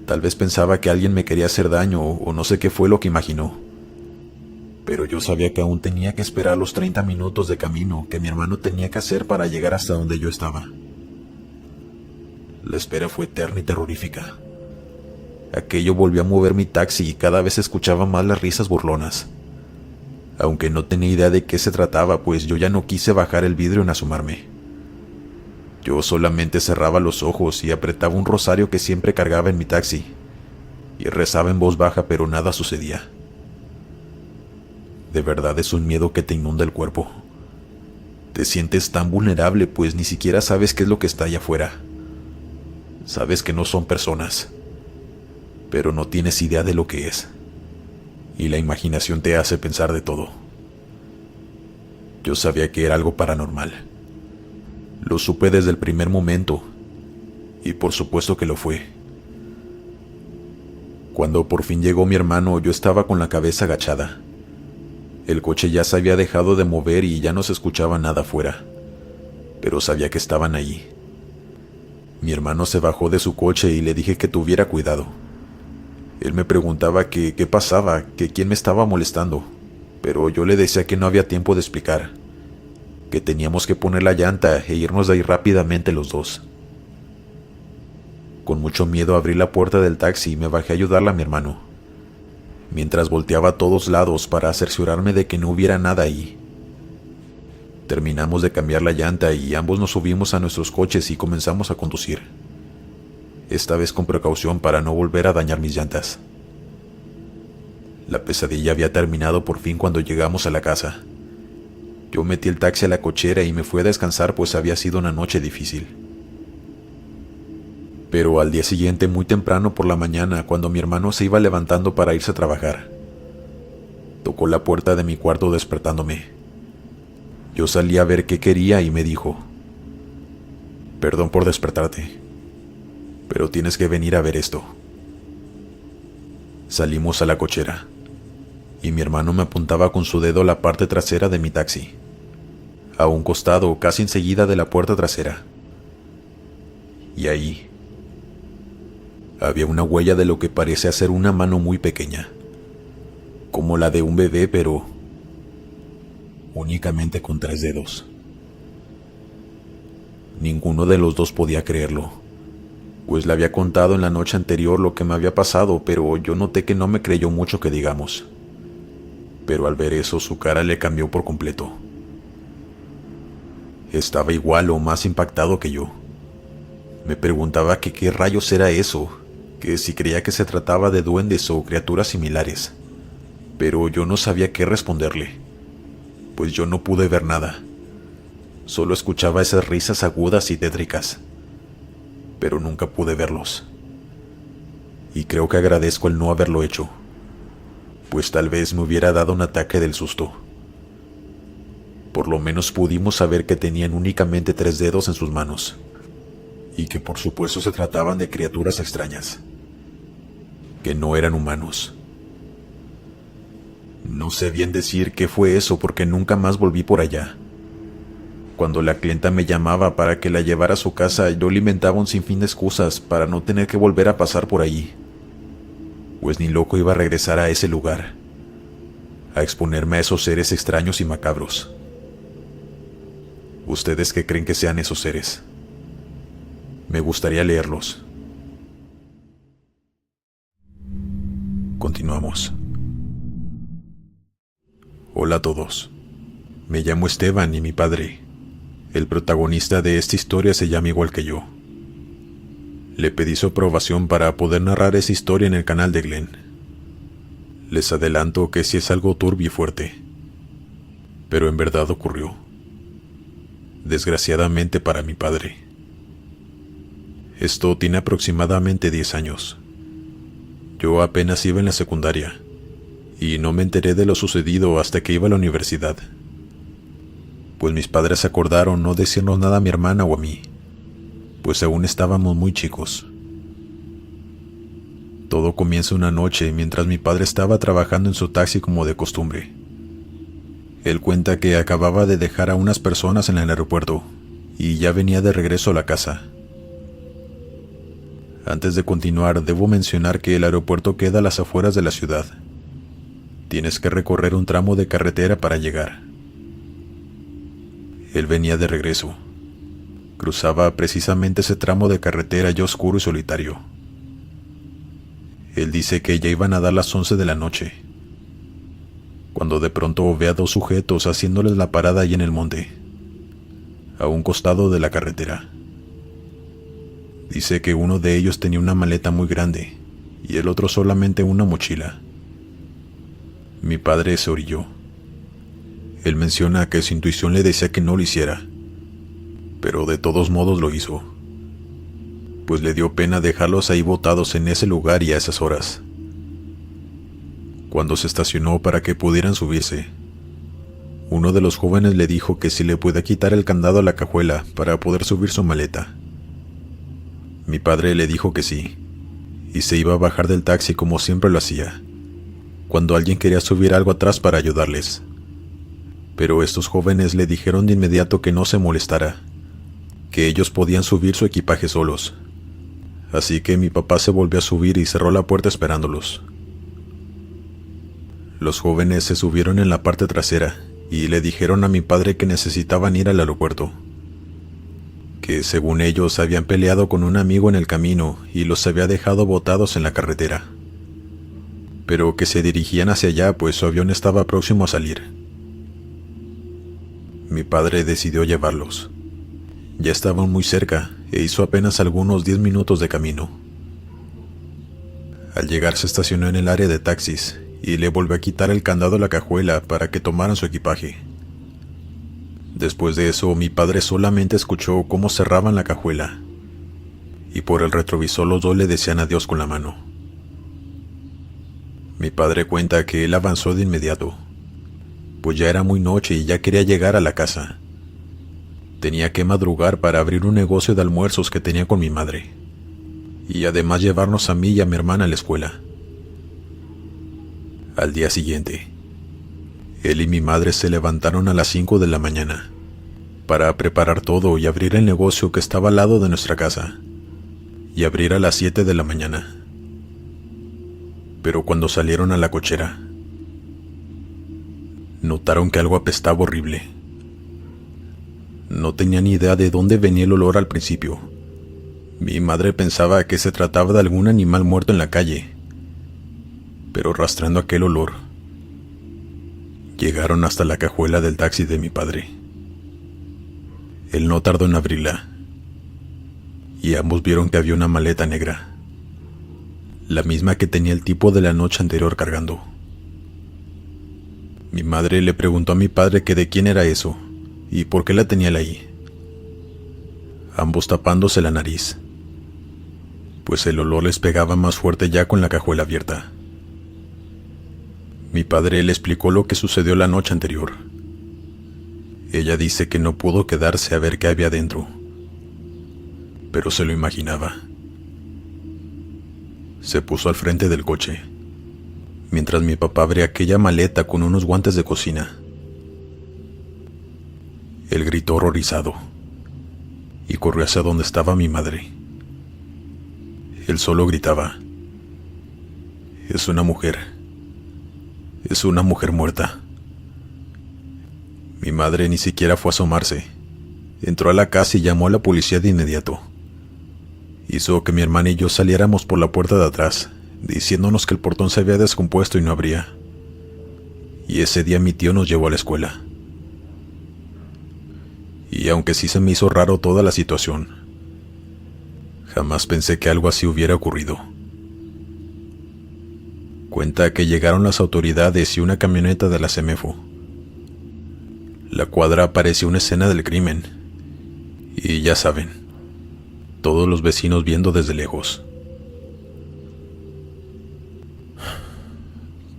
Tal vez pensaba que alguien me quería hacer daño o no sé qué fue lo que imaginó. Pero yo sabía que aún tenía que esperar los 30 minutos de camino que mi hermano tenía que hacer para llegar hasta donde yo estaba. La espera fue eterna y terrorífica. Aquello volvió a mover mi taxi y cada vez escuchaba más las risas burlonas. Aunque no tenía idea de qué se trataba, pues yo ya no quise bajar el vidrio en asomarme. Yo solamente cerraba los ojos y apretaba un rosario que siempre cargaba en mi taxi, y rezaba en voz baja, pero nada sucedía. De verdad es un miedo que te inunda el cuerpo. Te sientes tan vulnerable, pues ni siquiera sabes qué es lo que está allá afuera. Sabes que no son personas, pero no tienes idea de lo que es, y la imaginación te hace pensar de todo. Yo sabía que era algo paranormal. Lo supe desde el primer momento, y por supuesto que lo fue. Cuando por fin llegó mi hermano, yo estaba con la cabeza agachada. El coche ya se había dejado de mover y ya no se escuchaba nada afuera, pero sabía que estaban allí. Mi hermano se bajó de su coche y le dije que tuviera cuidado. Él me preguntaba qué pasaba, que quién me estaba molestando, pero yo le decía que no había tiempo de explicar, que teníamos que poner la llanta e irnos de ahí rápidamente los dos. Con mucho miedo abrí la puerta del taxi y me bajé a ayudarle a mi hermano, mientras volteaba a todos lados para cerciorarme de que no hubiera nada ahí. Terminamos de cambiar la llanta y ambos nos subimos a nuestros coches y comenzamos a conducir, esta vez con precaución para no volver a dañar mis llantas. La pesadilla había terminado por fin cuando llegamos a la casa. Yo metí el taxi a la cochera y me fui a descansar, pues había sido una noche difícil. Pero al día siguiente, muy temprano por la mañana, cuando mi hermano se iba levantando para irse a trabajar, tocó la puerta de mi cuarto despertándome. Yo salí a ver qué quería y me dijo: «Perdón por despertarte, pero tienes que venir a ver esto». Salimos a la cochera, y mi hermano me apuntaba con su dedo a la parte trasera de mi taxi, a un costado casi enseguida de la puerta trasera. Y ahí había una huella de lo que parece ser una mano muy pequeña, como la de un bebé, pero únicamente con 3 dedos. Ninguno de los dos podía creerlo, pues le había contado en la noche anterior lo que me había pasado, pero yo noté que no me creyó mucho que digamos. Pero al ver eso, su cara le cambió por completo. Estaba igual o más impactado que yo. Me preguntaba que qué rayos era eso, que si creía que se trataba de duendes o criaturas similares, pero yo no sabía qué responderle, pues yo no pude ver nada. Solo escuchaba esas risas agudas y tétricas, pero nunca pude verlos. Y creo que agradezco el no haberlo hecho, pues tal vez me hubiera dado un ataque del susto. Por lo menos pudimos saber que tenían únicamente 3 dedos en sus manos, y que por supuesto se trataban de criaturas extrañas, que no eran humanos. No sé bien decir qué fue eso porque nunca más volví por allá. Cuando la clienta me llamaba para que la llevara a su casa, yo le inventaba un sinfín de excusas para no tener que volver a pasar por allí, pues ni loco iba a regresar a ese lugar, a exponerme a esos seres extraños y macabros. ¿Ustedes qué creen que sean esos seres? Me gustaría leerlos. Continuamos. Hola a todos. Me llamo Esteban y mi padre, el protagonista de esta historia, se llama igual que yo. Le pedí su aprobación para poder narrar esa historia en el canal de Glenn. Les adelanto que sí es algo turbio y fuerte, pero en verdad ocurrió. Desgraciadamente para mi padre. Esto tiene aproximadamente 10 años. Yo apenas iba en la secundaria, y no me enteré de lo sucedido hasta que iba a la universidad, pues mis padres acordaron no decirnos nada a mi hermana o a mí, pues aún estábamos muy chicos. Todo comienza una noche mientras mi padre estaba trabajando en su taxi como de costumbre. Él cuenta que acababa de dejar a unas personas en el aeropuerto y ya venía de regreso a la casa. Antes de continuar, debo mencionar que el aeropuerto queda a las afueras de la ciudad. Tienes que recorrer un tramo de carretera para llegar. Él venía de regreso. Cruzaba precisamente ese tramo de carretera ya oscuro y solitario. Él dice que ya iban a dar las 11 de la noche, cuando de pronto ve a 2 sujetos haciéndoles la parada ahí en el monte, a un costado de la carretera. Dice que uno de ellos tenía una maleta muy grande y el otro solamente una mochila. Mi padre se orilló. Él menciona que su intuición le decía que no lo hiciera, pero de todos modos lo hizo, pues le dio pena dejarlos ahí botados en ese lugar y a esas horas. Cuando se estacionó para que pudieran subirse, Uno de los jóvenes le dijo que si le podía quitar el candado a la cajuela para poder subir su maleta. Mi padre le dijo que sí, y se iba a bajar del taxi como siempre lo hacía, cuando alguien quería subir algo atrás para ayudarles. Pero estos jóvenes le dijeron de inmediato que no se molestara, que ellos podían subir su equipaje solos. Así que mi papá se volvió a subir y cerró la puerta esperándolos. Los jóvenes se subieron en la parte trasera y le dijeron a mi padre que necesitaban ir al aeropuerto, que según ellos habían peleado con un amigo en el camino y los había dejado botados en la carretera, pero que se dirigían hacia allá pues su avión estaba próximo a salir. Mi padre decidió llevarlos. Ya estaban muy cerca e hizo apenas algunos 10 minutos de camino. Al llegar se estacionó en el área de taxis y le volvió a quitar el candado a la cajuela para que tomaran su equipaje. Después de eso, mi padre solamente escuchó cómo cerraban la cajuela, y por el retrovisor los dos le decían adiós con la mano. Mi padre cuenta que él avanzó de inmediato, pues ya era muy noche y ya quería llegar a la casa. Tenía que madrugar para abrir un negocio de almuerzos que tenía con mi madre, y además llevarnos a mí y a mi hermana a la escuela. Al día siguiente, él y mi madre se levantaron a las 5 de la mañana para preparar todo y abrir el negocio que estaba al lado de nuestra casa, y abrir a las 7 de la mañana. Pero cuando salieron a la cochera, notaron que algo apestaba horrible. No tenía ni idea de dónde venía el olor al principio. Mi madre pensaba que se trataba de algún animal muerto en la calle, pero rastreando aquel olor, llegaron hasta la cajuela del taxi de mi padre. Él no tardó en abrirla, y ambos vieron que había una maleta negra, la misma que tenía el tipo de la noche anterior cargando. Mi madre le preguntó a mi padre que de quién era eso, y por qué la tenía él ahí, ambos tapándose la nariz, pues el olor les pegaba más fuerte ya con la cajuela abierta. Mi padre le explicó lo que sucedió la noche anterior. Ella dice que no pudo quedarse a ver qué había dentro, pero se lo imaginaba. Se puso al frente del coche, mientras mi papá abría aquella maleta con unos guantes de cocina. Él gritó horrorizado y corrió hacia donde estaba mi madre. Él solo gritaba: «Es una mujer. Es una mujer muerta». Mi madre ni siquiera fue a asomarse. Entró a la casa y llamó a la policía de inmediato. Hizo que mi hermana y yo saliéramos por la puerta de atrás, diciéndonos que el portón se había descompuesto y no abría. Y ese día mi tío nos llevó a la escuela. Y aunque sí se me hizo raro toda la situación, jamás pensé que algo así hubiera ocurrido. Cuenta que llegaron las autoridades y una camioneta de la CEMEFO. La cuadra parecía una escena del crimen. Y ya saben, todos los vecinos viendo desde lejos.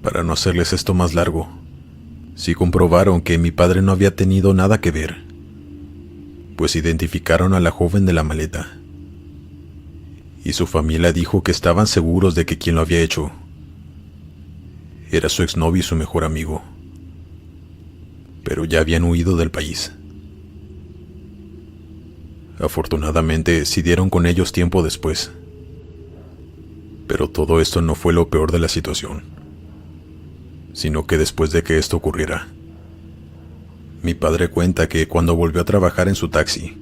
Para no hacerles esto más largo, sí comprobaron que mi padre no había tenido nada que ver, pues identificaron a la joven de la maleta. Y su familia dijo que estaban seguros de que quien lo había hecho era su exnovio y su mejor amigo, pero ya habían huido del país. Afortunadamente, sí dieron con ellos tiempo después. Pero todo esto no fue lo peor de la situación, sino que después de que esto ocurriera, mi padre cuenta que cuando volvió a trabajar en su taxi,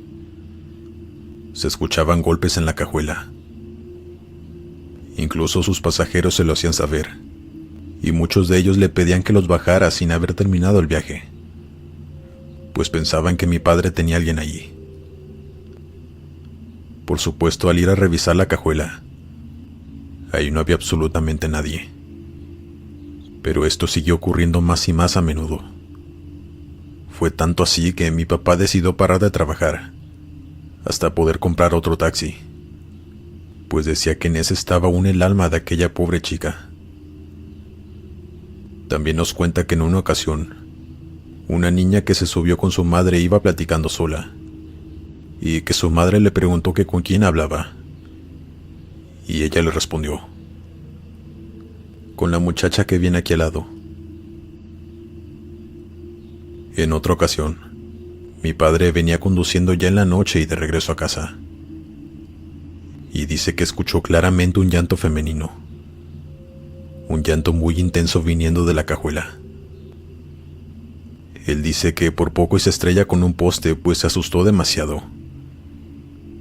se escuchaban golpes en la cajuela. Incluso sus pasajeros se lo hacían saber, y muchos de ellos le pedían que los bajara sin haber terminado el viaje, pues pensaban que mi padre tenía a alguien allí. Por supuesto, al ir a revisar la cajuela, ahí no había absolutamente nadie. Pero esto siguió ocurriendo más y más a menudo. Fue tanto así que mi papá decidió parar de trabajar, hasta poder comprar otro taxi, pues decía que en ese estaba aún el alma de aquella pobre chica. También nos cuenta que en una ocasión, Una niña que se subió con su madre iba platicando sola, y que su madre le preguntó que con quién hablaba. Y ella le respondió: con la muchacha que viene aquí al lado. En otra ocasión, mi padre venía conduciendo ya en la noche y de regreso a casa, y dice que escuchó claramente un llanto femenino, un llanto muy intenso viniendo de la cajuela. Él dice que por poco y se estrella con un poste, pues se asustó demasiado,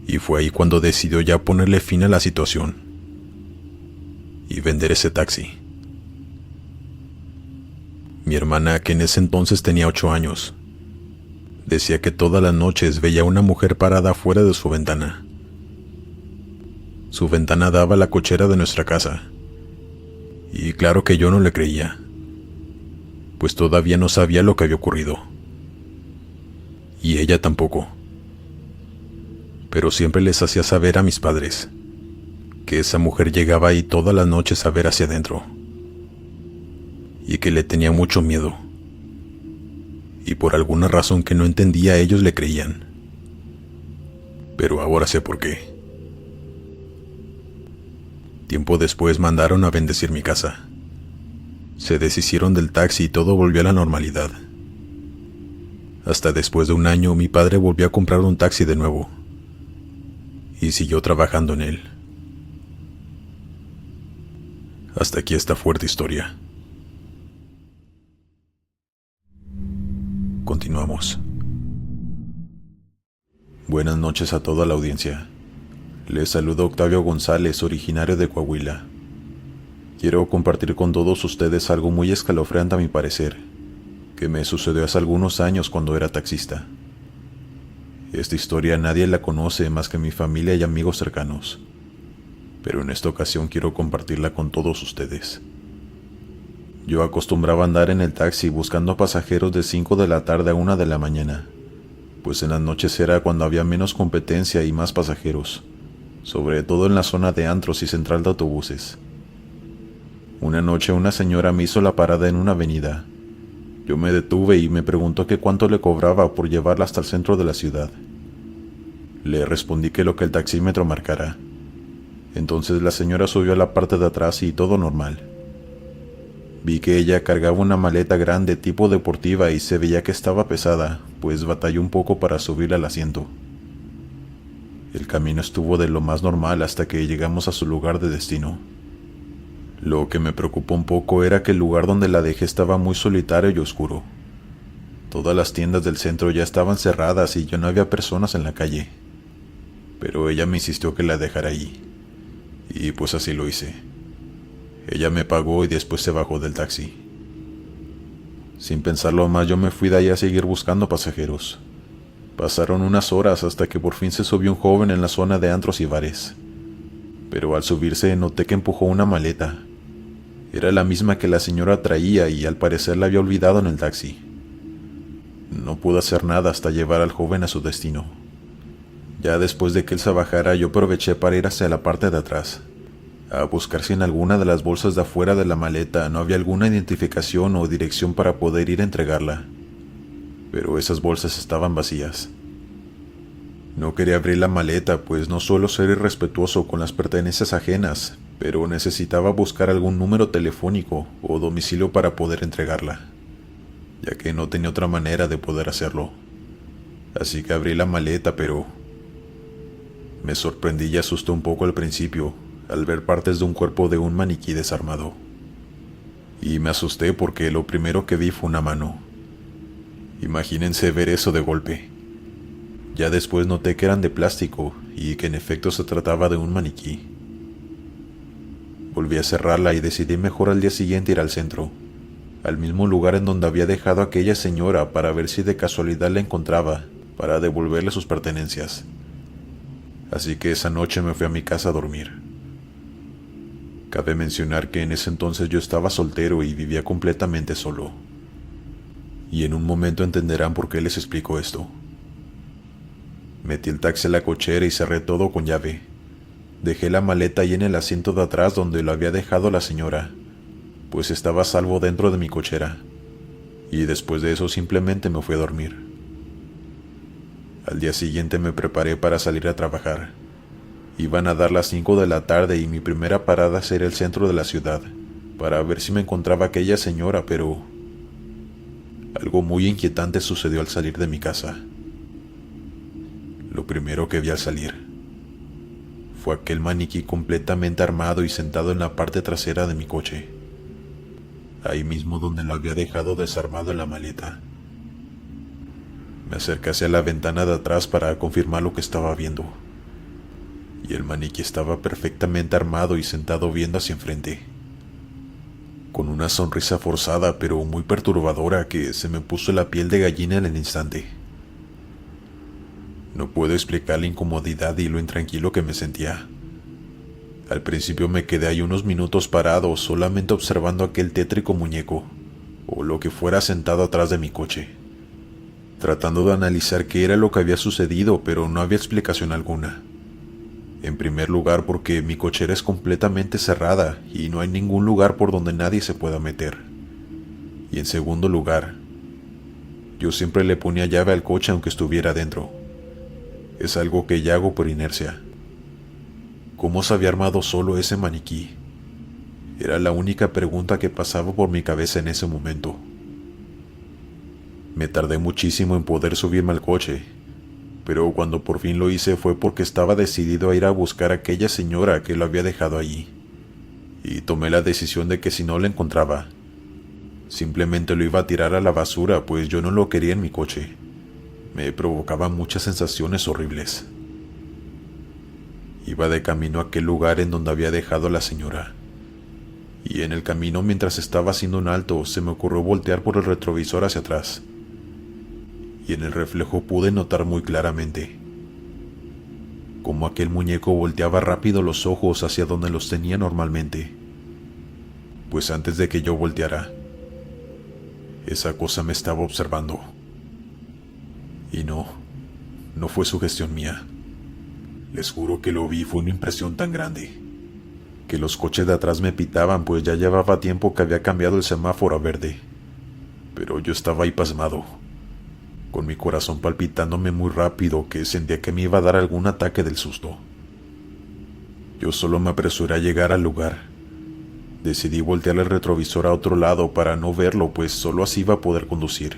y fue ahí cuando decidió ya ponerle fin a la situación y vender ese taxi. Mi hermana, que en ese entonces tenía 8 años, decía que todas las noches veía a una mujer parada fuera de su ventana. Su ventana daba a la cochera de nuestra casa, y claro que yo no le creía, pues todavía no sabía lo que había ocurrido. Y ella tampoco. Pero siempre les hacía saber a mis padres que esa mujer llegaba ahí todas las noches a ver hacia adentro, y que le tenía mucho miedo. Y por alguna razón que no entendía, ellos le creían. Pero ahora sé por qué. Tiempo después mandaron a bendecir mi casa. Se deshicieron del taxi y todo volvió a la normalidad. Hasta después de un año, mi padre volvió a comprar un taxi de nuevo, y siguió trabajando en él. Hasta aquí esta fuerte historia. Continuamos. Buenas noches a toda la audiencia. Les saluda Octavio González, originario de Coahuila. Quiero compartir con todos ustedes algo muy escalofriante a mi parecer, que me sucedió hace algunos años cuando era taxista. Esta historia nadie la conoce más que mi familia y amigos cercanos, pero en esta ocasión quiero compartirla con todos ustedes. Yo acostumbraba andar en el taxi buscando pasajeros de 5 de la tarde a 1 de la mañana, pues en las noches era cuando había menos competencia y más pasajeros, sobre todo en la zona de antros y central de autobuses. Una noche una señora me hizo la parada en una avenida. Yo me detuve y me preguntó que cuánto le cobraba por llevarla hasta el centro de la ciudad. Le respondí que lo que el taxímetro marcara. Entonces la señora subió a la parte de atrás y todo normal. Vi que ella cargaba una maleta grande tipo deportiva y se veía que estaba pesada, pues batalló un poco para subirla al asiento. El camino estuvo de lo más normal hasta que llegamos a su lugar de destino. Lo que me preocupó un poco era que el lugar donde la dejé estaba muy solitario y oscuro. Todas las tiendas del centro ya estaban cerradas y ya no había personas en la calle. Pero ella me insistió que la dejara ahí, y pues así lo hice. Ella me pagó y después se bajó del taxi. Sin pensarlo más, yo me fui de ahí a seguir buscando pasajeros. Pasaron unas horas hasta que por fin se subió un joven en la zona de antros y bares. Pero al subirse noté que empujó una maleta. Era la misma que la señora traía y al parecer la había olvidado en el taxi. No pude hacer nada hasta llevar al joven a su destino. Ya después de que él se bajara, yo aproveché para ir hacia la parte de atrás, a buscar si en alguna de las bolsas de afuera de la maleta no había alguna identificación o dirección para poder ir a entregarla. Pero esas bolsas estaban vacías. No quería abrir la maleta, pues no suelo ser irrespetuoso con las pertenencias ajenas, pero necesitaba buscar algún número telefónico o domicilio para poder entregarla, ya que no tenía otra manera de poder hacerlo. Así que abrí la maleta, pero me sorprendí y asusté un poco al principio, al ver partes de un cuerpo de un maniquí desarmado. Y me asusté porque lo primero que vi fue una mano. Imagínense ver eso de golpe. Ya después noté que eran de plástico y que en efecto se trataba de un maniquí. Volví a cerrarla y decidí mejor al día siguiente ir al centro, al mismo lugar en donde había dejado a aquella señora, para ver si de casualidad la encontraba, para devolverle sus pertenencias. Así que esa noche me fui a mi casa a dormir. Cabe mencionar que en ese entonces yo estaba soltero y vivía completamente solo. Y en un momento entenderán por qué les explico esto. Metí el taxi a la cochera y cerré todo con llave. Dejé la maleta ahí en el asiento de atrás donde lo había dejado la señora, pues estaba a salvo dentro de mi cochera. y después de eso simplemente me fui a dormir. Al día siguiente me preparé para salir a trabajar. Iban a dar las 5 de la tarde y mi primera parada sería el centro de la ciudad, para ver si me encontraba aquella señora, pero algo muy inquietante sucedió al salir de mi casa. Lo primero que vi al salir fue aquel maniquí completamente armado y sentado en la parte trasera de mi coche, ahí mismo donde lo había dejado desarmado en la maleta. Me acerqué hacia la ventana de atrás para confirmar lo que estaba viendo, y el maniquí estaba perfectamente armado y sentado viendo hacia enfrente, con una sonrisa forzada pero muy perturbadora que se me puso la piel de gallina en el instante. No puedo explicar la incomodidad y lo intranquilo que me sentía. Al principio me quedé ahí unos minutos parado, solamente observando aquel tétrico muñeco, o lo que fuera sentado atrás de mi coche, tratando de analizar qué era lo que había sucedido, pero no había explicación alguna. En primer lugar, porque mi cochera es completamente cerrada y no hay ningún lugar por donde nadie se pueda meter. Y en segundo lugar, yo siempre le ponía llave al coche aunque estuviera dentro. Es algo que ya hago por inercia. ¿Cómo se había armado solo ese maniquí? Era la única pregunta que pasaba por mi cabeza en ese momento. Me tardé muchísimo en poder subirme al coche, pero cuando por fin lo hice fue porque estaba decidido a ir a buscar a aquella señora que lo había dejado allí, y tomé la decisión de que si no la encontraba, simplemente lo iba a tirar a la basura, pues yo no lo quería en mi coche. Me provocaba muchas sensaciones horribles. Iba de camino a aquel lugar en donde había dejado a la señora, y en el camino, mientras estaba haciendo un alto, se me ocurrió voltear por el retrovisor hacia atrás, y en el reflejo pude notar muy claramente cómo aquel muñeco volteaba rápido los ojos hacia donde los tenía normalmente, pues antes de que yo volteara, esa cosa me estaba observando. Y no fue sugestión mía. Les juro que lo vi, fue una impresión tan grande que los coches de atrás me pitaban, pues ya llevaba tiempo que había cambiado el semáforo a verde. Pero yo estaba ahí pasmado, con mi corazón palpitándome muy rápido, que sentía que me iba a dar algún ataque del susto. Yo solo me apresuré a llegar al lugar. Decidí voltear el retrovisor a otro lado para no verlo, pues solo así iba a poder conducir.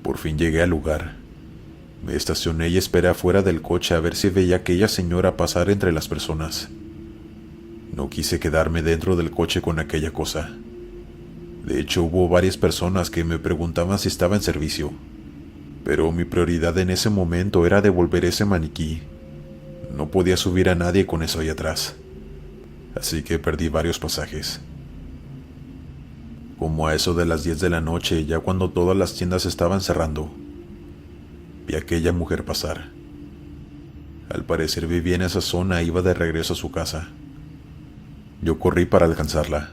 Por fin llegué al lugar. Me estacioné y esperé afuera del coche a ver si veía a aquella señora pasar entre las personas. No quise quedarme dentro del coche con aquella cosa. De hecho, hubo varias personas que me preguntaban si estaba en servicio, pero mi prioridad en ese momento era devolver ese maniquí. No podía subir a nadie con eso ahí atrás, así que perdí varios pasajes. Como a eso de las 10 de la noche, ya cuando todas las tiendas estaban cerrando, vi a aquella mujer pasar. Al parecer vivía en esa zona e iba de regreso a su casa. Yo corrí para alcanzarla.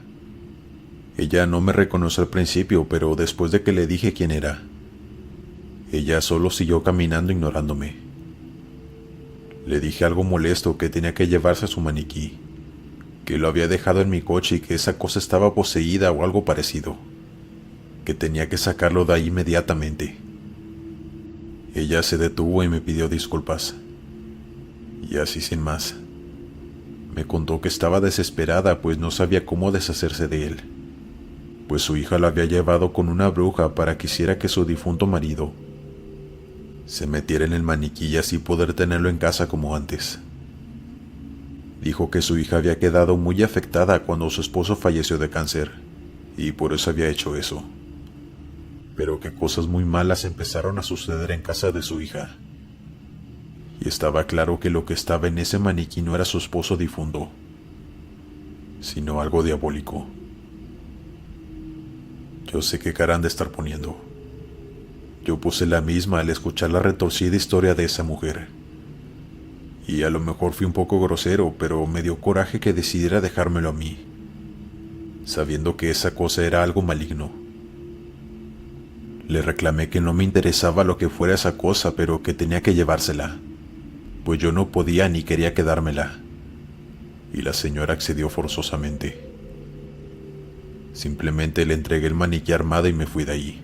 Ella no me reconoció al principio, pero después de que le dije quién era, ella solo siguió caminando ignorándome. Le dije algo molesto, que tenía que llevarse a su maniquí, que lo había dejado en mi coche y que esa cosa estaba poseída o algo parecido, que tenía que sacarlo de ahí inmediatamente. Ella se detuvo y me pidió disculpas, y así sin más. Me contó que estaba desesperada, pues no sabía cómo deshacerse de él, pues su hija lo había llevado con una bruja para que hiciera que su difunto marido se metiera en el maniquí y así poder tenerlo en casa como antes. Dijo que su hija había quedado muy afectada cuando su esposo falleció de cáncer, y por eso había hecho eso. Pero que cosas muy malas empezaron a suceder en casa de su hija. Y estaba claro que lo que estaba en ese maniquí no era su esposo difunto, sino algo diabólico. Yo sé qué cara han de estar poniendo. Yo puse la misma al escuchar la retorcida historia de esa mujer. Y a lo mejor fui un poco grosero, pero me dio coraje que decidiera dejármelo a mí, sabiendo que esa cosa era algo maligno. Le reclamé que no me interesaba lo que fuera esa cosa, pero que tenía que llevársela, pues yo no podía ni quería quedármela. Y la señora accedió forzosamente. Simplemente le entregué el maniquí armado y me fui de ahí.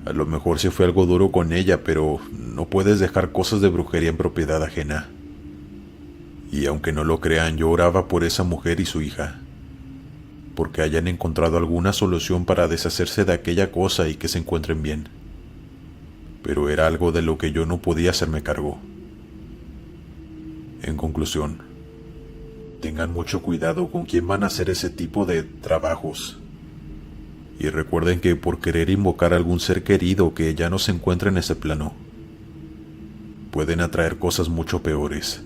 A lo mejor sí fue algo duro con ella, pero no puedes dejar cosas de brujería en propiedad ajena. Y aunque no lo crean, yo oraba por esa mujer y su hija, porque hayan encontrado alguna solución para deshacerse de aquella cosa y que se encuentren bien. Pero era algo de lo que yo no podía hacerme cargo. En conclusión, tengan mucho cuidado con quién van a hacer ese tipo de trabajos. Y recuerden que por querer invocar a algún ser querido que ya no se encuentra en ese plano, pueden atraer cosas mucho peores.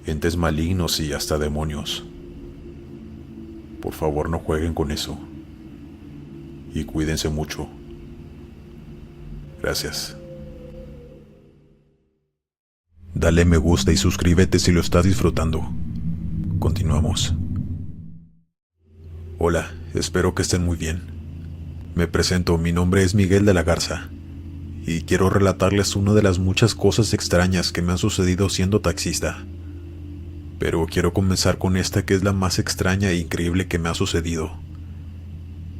Entes malignos y hasta demonios. Por favor, no jueguen con eso. Y cuídense mucho. Gracias. Dale me gusta y suscríbete si lo estás disfrutando. Continuamos. Hola, espero que estén muy bien. Me presento, mi nombre es Miguel de la Garza, y quiero relatarles una de las muchas cosas extrañas que me han sucedido siendo taxista. Pero quiero comenzar con esta que es la más extraña e increíble que me ha sucedido.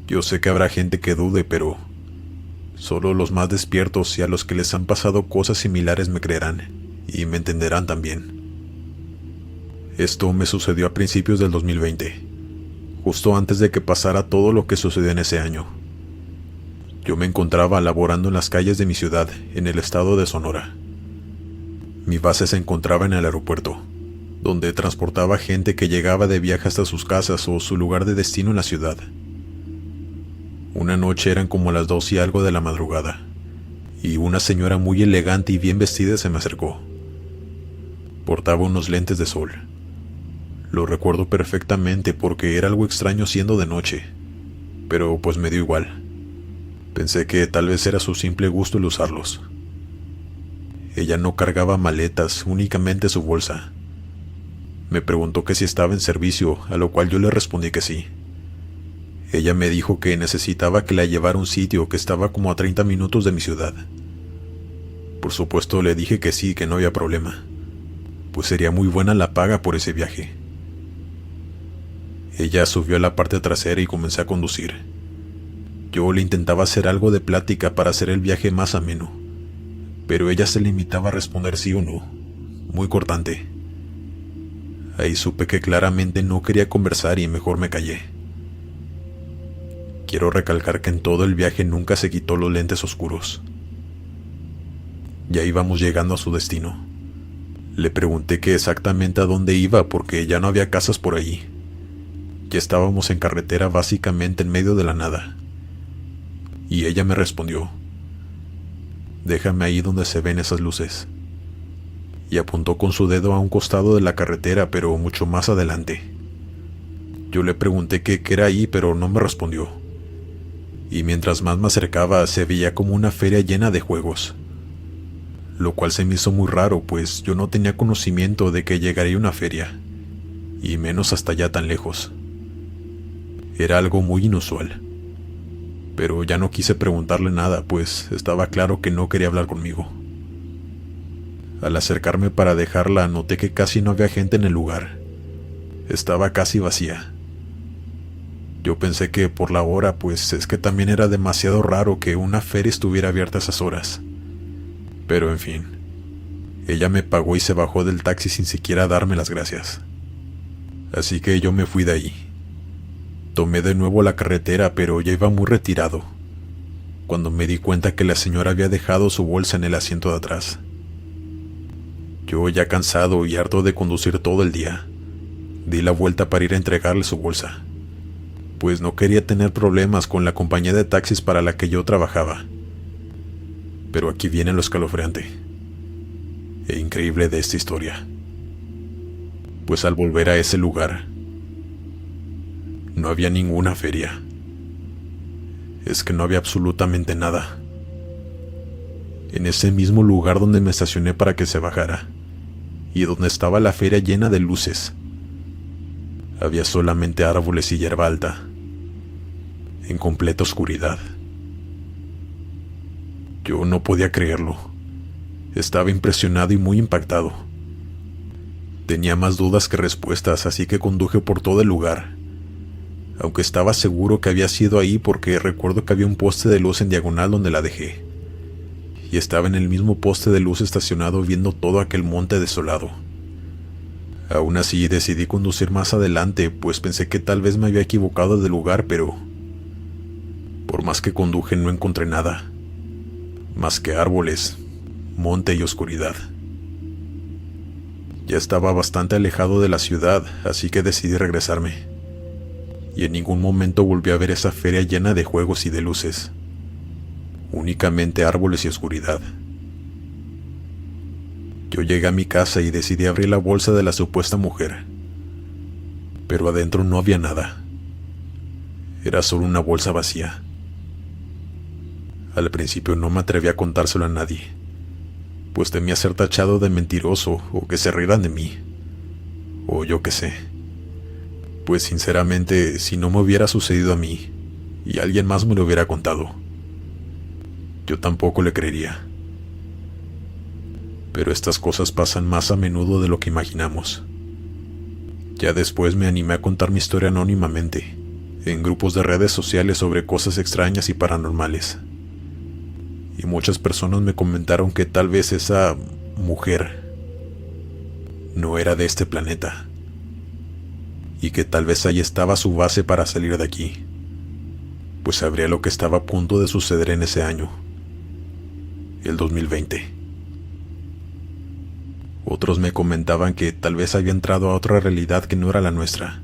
Yo sé que habrá gente que dude, pero solo los más despiertos y a los que les han pasado cosas similares me creerán, y me entenderán también. Esto me sucedió a principios del 2020. Justo antes de que pasara todo lo que sucedió en ese año. Yo me encontraba laborando en las calles de mi ciudad, en el estado de Sonora. Mi base se encontraba en el aeropuerto, donde transportaba gente que llegaba de viaje hasta sus casas o su lugar de destino en la ciudad. Una noche eran como las 2 y algo de la madrugada, y una señora muy elegante y bien vestida se me acercó. Portaba unos lentes de sol. Lo recuerdo perfectamente porque era algo extraño siendo de noche, pero pues me dio igual. Pensé que tal vez era su simple gusto el usarlos. Ella no cargaba maletas, únicamente su bolsa. Me preguntó que si estaba en servicio, a lo cual yo le respondí que sí. Ella me dijo que necesitaba que la llevara a un sitio que estaba como a 30 minutos de mi ciudad. Por supuesto le dije que sí, que no había problema, pues sería muy buena la paga por ese viaje. Ella subió a la parte trasera y comencé a conducir. Yo le intentaba hacer algo de plática para hacer el viaje más ameno, pero ella se limitaba a responder sí o no, muy cortante. Ahí supe que claramente no quería conversar y mejor me callé. Quiero recalcar que en todo el viaje nunca se quitó los lentes oscuros. Ya íbamos llegando a su destino. Le pregunté que exactamente a dónde iba porque ya no había casas por allí. Ya estábamos en carretera básicamente en medio de la nada. Y ella me respondió: déjame ahí donde se ven esas luces. Y apuntó con su dedo a un costado de la carretera, pero mucho más adelante. Yo le pregunté qué era ahí, pero no me respondió. Y mientras más me acercaba, se veía como una feria llena de juegos. Lo cual se me hizo muy raro, pues yo no tenía conocimiento de que llegaría una feria, y menos hasta allá tan lejos. Era algo muy inusual. Pero ya no quise preguntarle nada, pues estaba claro que no quería hablar conmigo. Al acercarme para dejarla, noté que casi no había gente en el lugar. Estaba casi vacía. Yo pensé que por la hora, pues es que también era demasiado raro que una feria estuviera abierta a esas horas. Pero en fin, ella me pagó y se bajó del taxi sin siquiera darme las gracias. Así que yo me fui de ahí. Tomé de nuevo la carretera, pero ya iba muy retirado, cuando me di cuenta que la señora había dejado su bolsa en el asiento de atrás. Yo, ya cansado y harto de conducir todo el día, di la vuelta para ir a entregarle su bolsa, pues no quería tener problemas con la compañía de taxis para la que yo trabajaba. Pero aquí viene lo escalofriante e increíble de esta historia. Pues al volver a ese lugar, no había ninguna feria. Es que no había absolutamente nada. En ese mismo lugar donde me estacioné para que se bajara, y donde estaba la feria llena de luces, había solamente árboles y hierba alta, en completa oscuridad. Yo no podía creerlo. Estaba impresionado y muy impactado. Tenía más dudas que respuestas, así que conduje por todo el lugar, aunque estaba seguro que había sido ahí porque recuerdo que había un poste de luz en diagonal donde la dejé, y estaba en el mismo poste de luz estacionado viendo todo aquel monte desolado. Aún así decidí conducir más adelante, pues pensé que tal vez me había equivocado de lugar, pero por más que conduje no encontré nada, más que árboles, monte y oscuridad. Ya estaba bastante alejado de la ciudad, así que decidí regresarme, y en ningún momento volví a ver esa feria llena de juegos y de luces, únicamente árboles y oscuridad. Yo llegué a mi casa y decidí abrir la bolsa de la supuesta mujer, pero adentro no había nada. Era solo una bolsa vacía. Al principio no me atreví a contárselo a nadie, pues temía ser tachado de mentiroso o que se rieran de mí, o yo qué sé. Pues sinceramente, si no me hubiera sucedido a mí y alguien más me lo hubiera contado, yo tampoco le creería. Pero estas cosas pasan más a menudo de lo que imaginamos. Ya después me animé a contar mi historia anónimamente, en grupos de redes sociales sobre cosas extrañas y paranormales. Y muchas personas me comentaron que tal vez esa mujer no era de este planeta, y que tal vez ahí estaba su base para salir de aquí, pues sabría lo que estaba a punto de suceder en ese año, el 2020. Otros me comentaban que tal vez había entrado a otra realidad que no era la nuestra,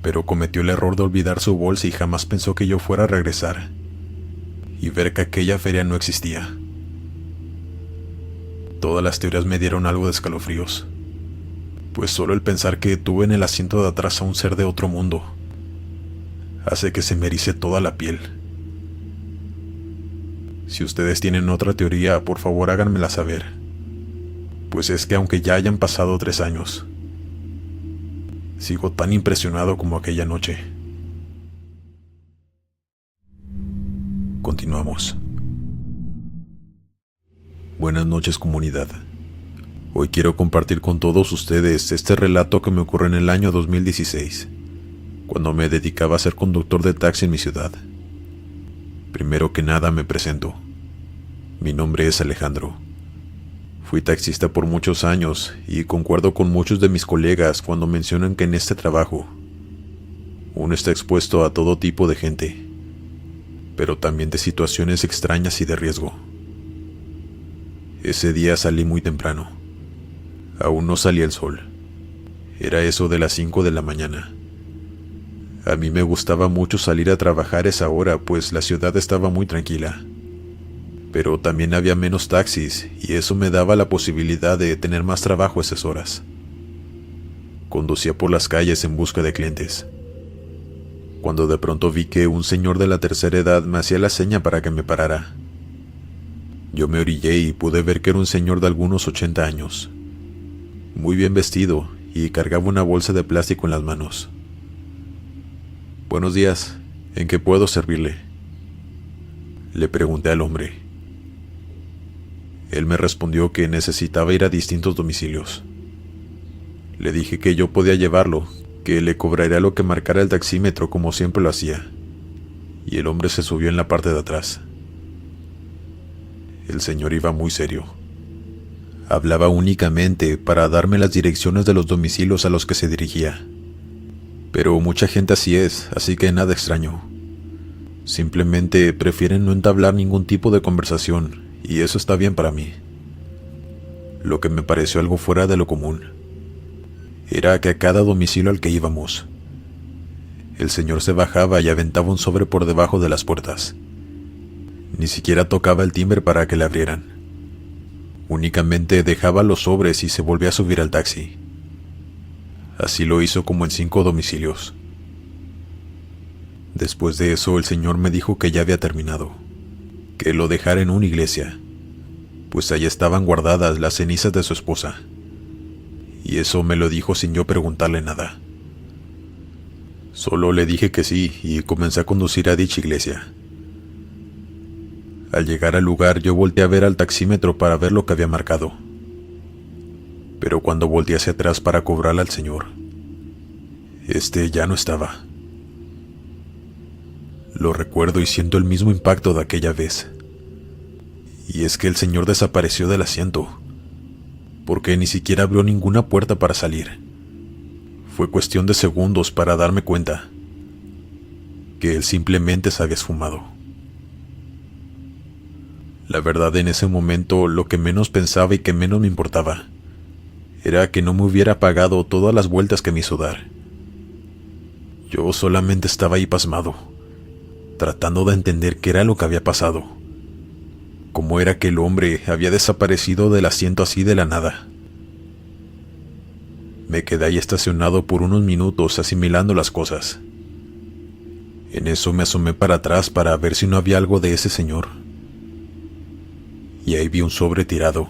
pero cometió el error de olvidar su bolsa y jamás pensó que yo fuera a regresar y ver que aquella feria no existía. Todas las teorías me dieron algo de escalofríos, pues solo el pensar que tuve en el asiento de atrás a un ser de otro mundo hace que se me erice toda la piel. Si ustedes tienen otra teoría, por favor háganmela saber, pues es que aunque ya hayan pasado 3 años, sigo tan impresionado como aquella noche. Continuamos. Buenas noches, comunidad. Hoy quiero compartir con todos ustedes este relato que me ocurrió en el año 2016, cuando me dedicaba a ser conductor de taxi en mi ciudad. Primero que nada me presento. Mi nombre es Alejandro. Fui taxista por muchos años y concuerdo con muchos de mis colegas cuando mencionan que en este trabajo uno está expuesto a todo tipo de gente, pero también de situaciones extrañas y de riesgo. Ese día salí muy temprano. Aún no salía el sol. Era eso de las 5 de la mañana. A mí me gustaba mucho salir a trabajar a esa hora, pues la ciudad estaba muy tranquila. Pero también había menos taxis, y eso me daba la posibilidad de tener más trabajo a esas horas. Conducía por las calles en busca de clientes, cuando de pronto vi que un señor de la tercera edad me hacía la seña para que me parara. Yo me orillé y pude ver que era un señor de algunos 80 años, muy bien vestido, y cargaba una bolsa de plástico en las manos. «Buenos días, ¿en qué puedo servirle?», le pregunté al hombre. Él me respondió que necesitaba ir a distintos domicilios. Le dije que yo podía llevarlo, que le cobraría lo que marcara el taxímetro como siempre lo hacía, y el hombre se subió en la parte de atrás. El señor iba muy serio. Hablaba únicamente para darme las direcciones de los domicilios a los que se dirigía. Pero mucha gente así es, así que nada extraño. Simplemente prefieren no entablar ningún tipo de conversación, y eso está bien para mí. Lo que me pareció algo fuera de lo común era que a cada domicilio al que íbamos, el señor se bajaba y aventaba un sobre por debajo de las puertas. Ni siquiera tocaba el timbre para que le abrieran. Únicamente dejaba los sobres y se volvía a subir al taxi. Así lo hizo como en 5 domicilios. Después de eso, el señor me dijo que ya había terminado, que lo dejara en una iglesia, pues allí estaban guardadas las cenizas de su esposa. Y eso me lo dijo sin yo preguntarle nada. Solo le dije que sí y comencé a conducir a dicha iglesia. Al llegar al lugar, yo volteé a ver al taxímetro para ver lo que había marcado. Pero cuando volteé hacia atrás para cobrarle al señor, este ya no estaba. Lo recuerdo y siento el mismo impacto de aquella vez. Y es que el señor desapareció del asiento, porque ni siquiera abrió ninguna puerta para salir. Fue cuestión de segundos para darme cuenta que él simplemente se había esfumado. La verdad, en ese momento lo que menos pensaba y que menos me importaba era que no me hubiera pagado todas las vueltas que me hizo dar. Yo solamente estaba ahí pasmado, tratando de entender qué era lo que había pasado. Cómo era que el hombre había desaparecido del asiento así de la nada. Me quedé ahí estacionado por unos minutos asimilando las cosas. En eso me asomé para atrás para ver si no había algo de ese señor. Y ahí vi un sobre tirado,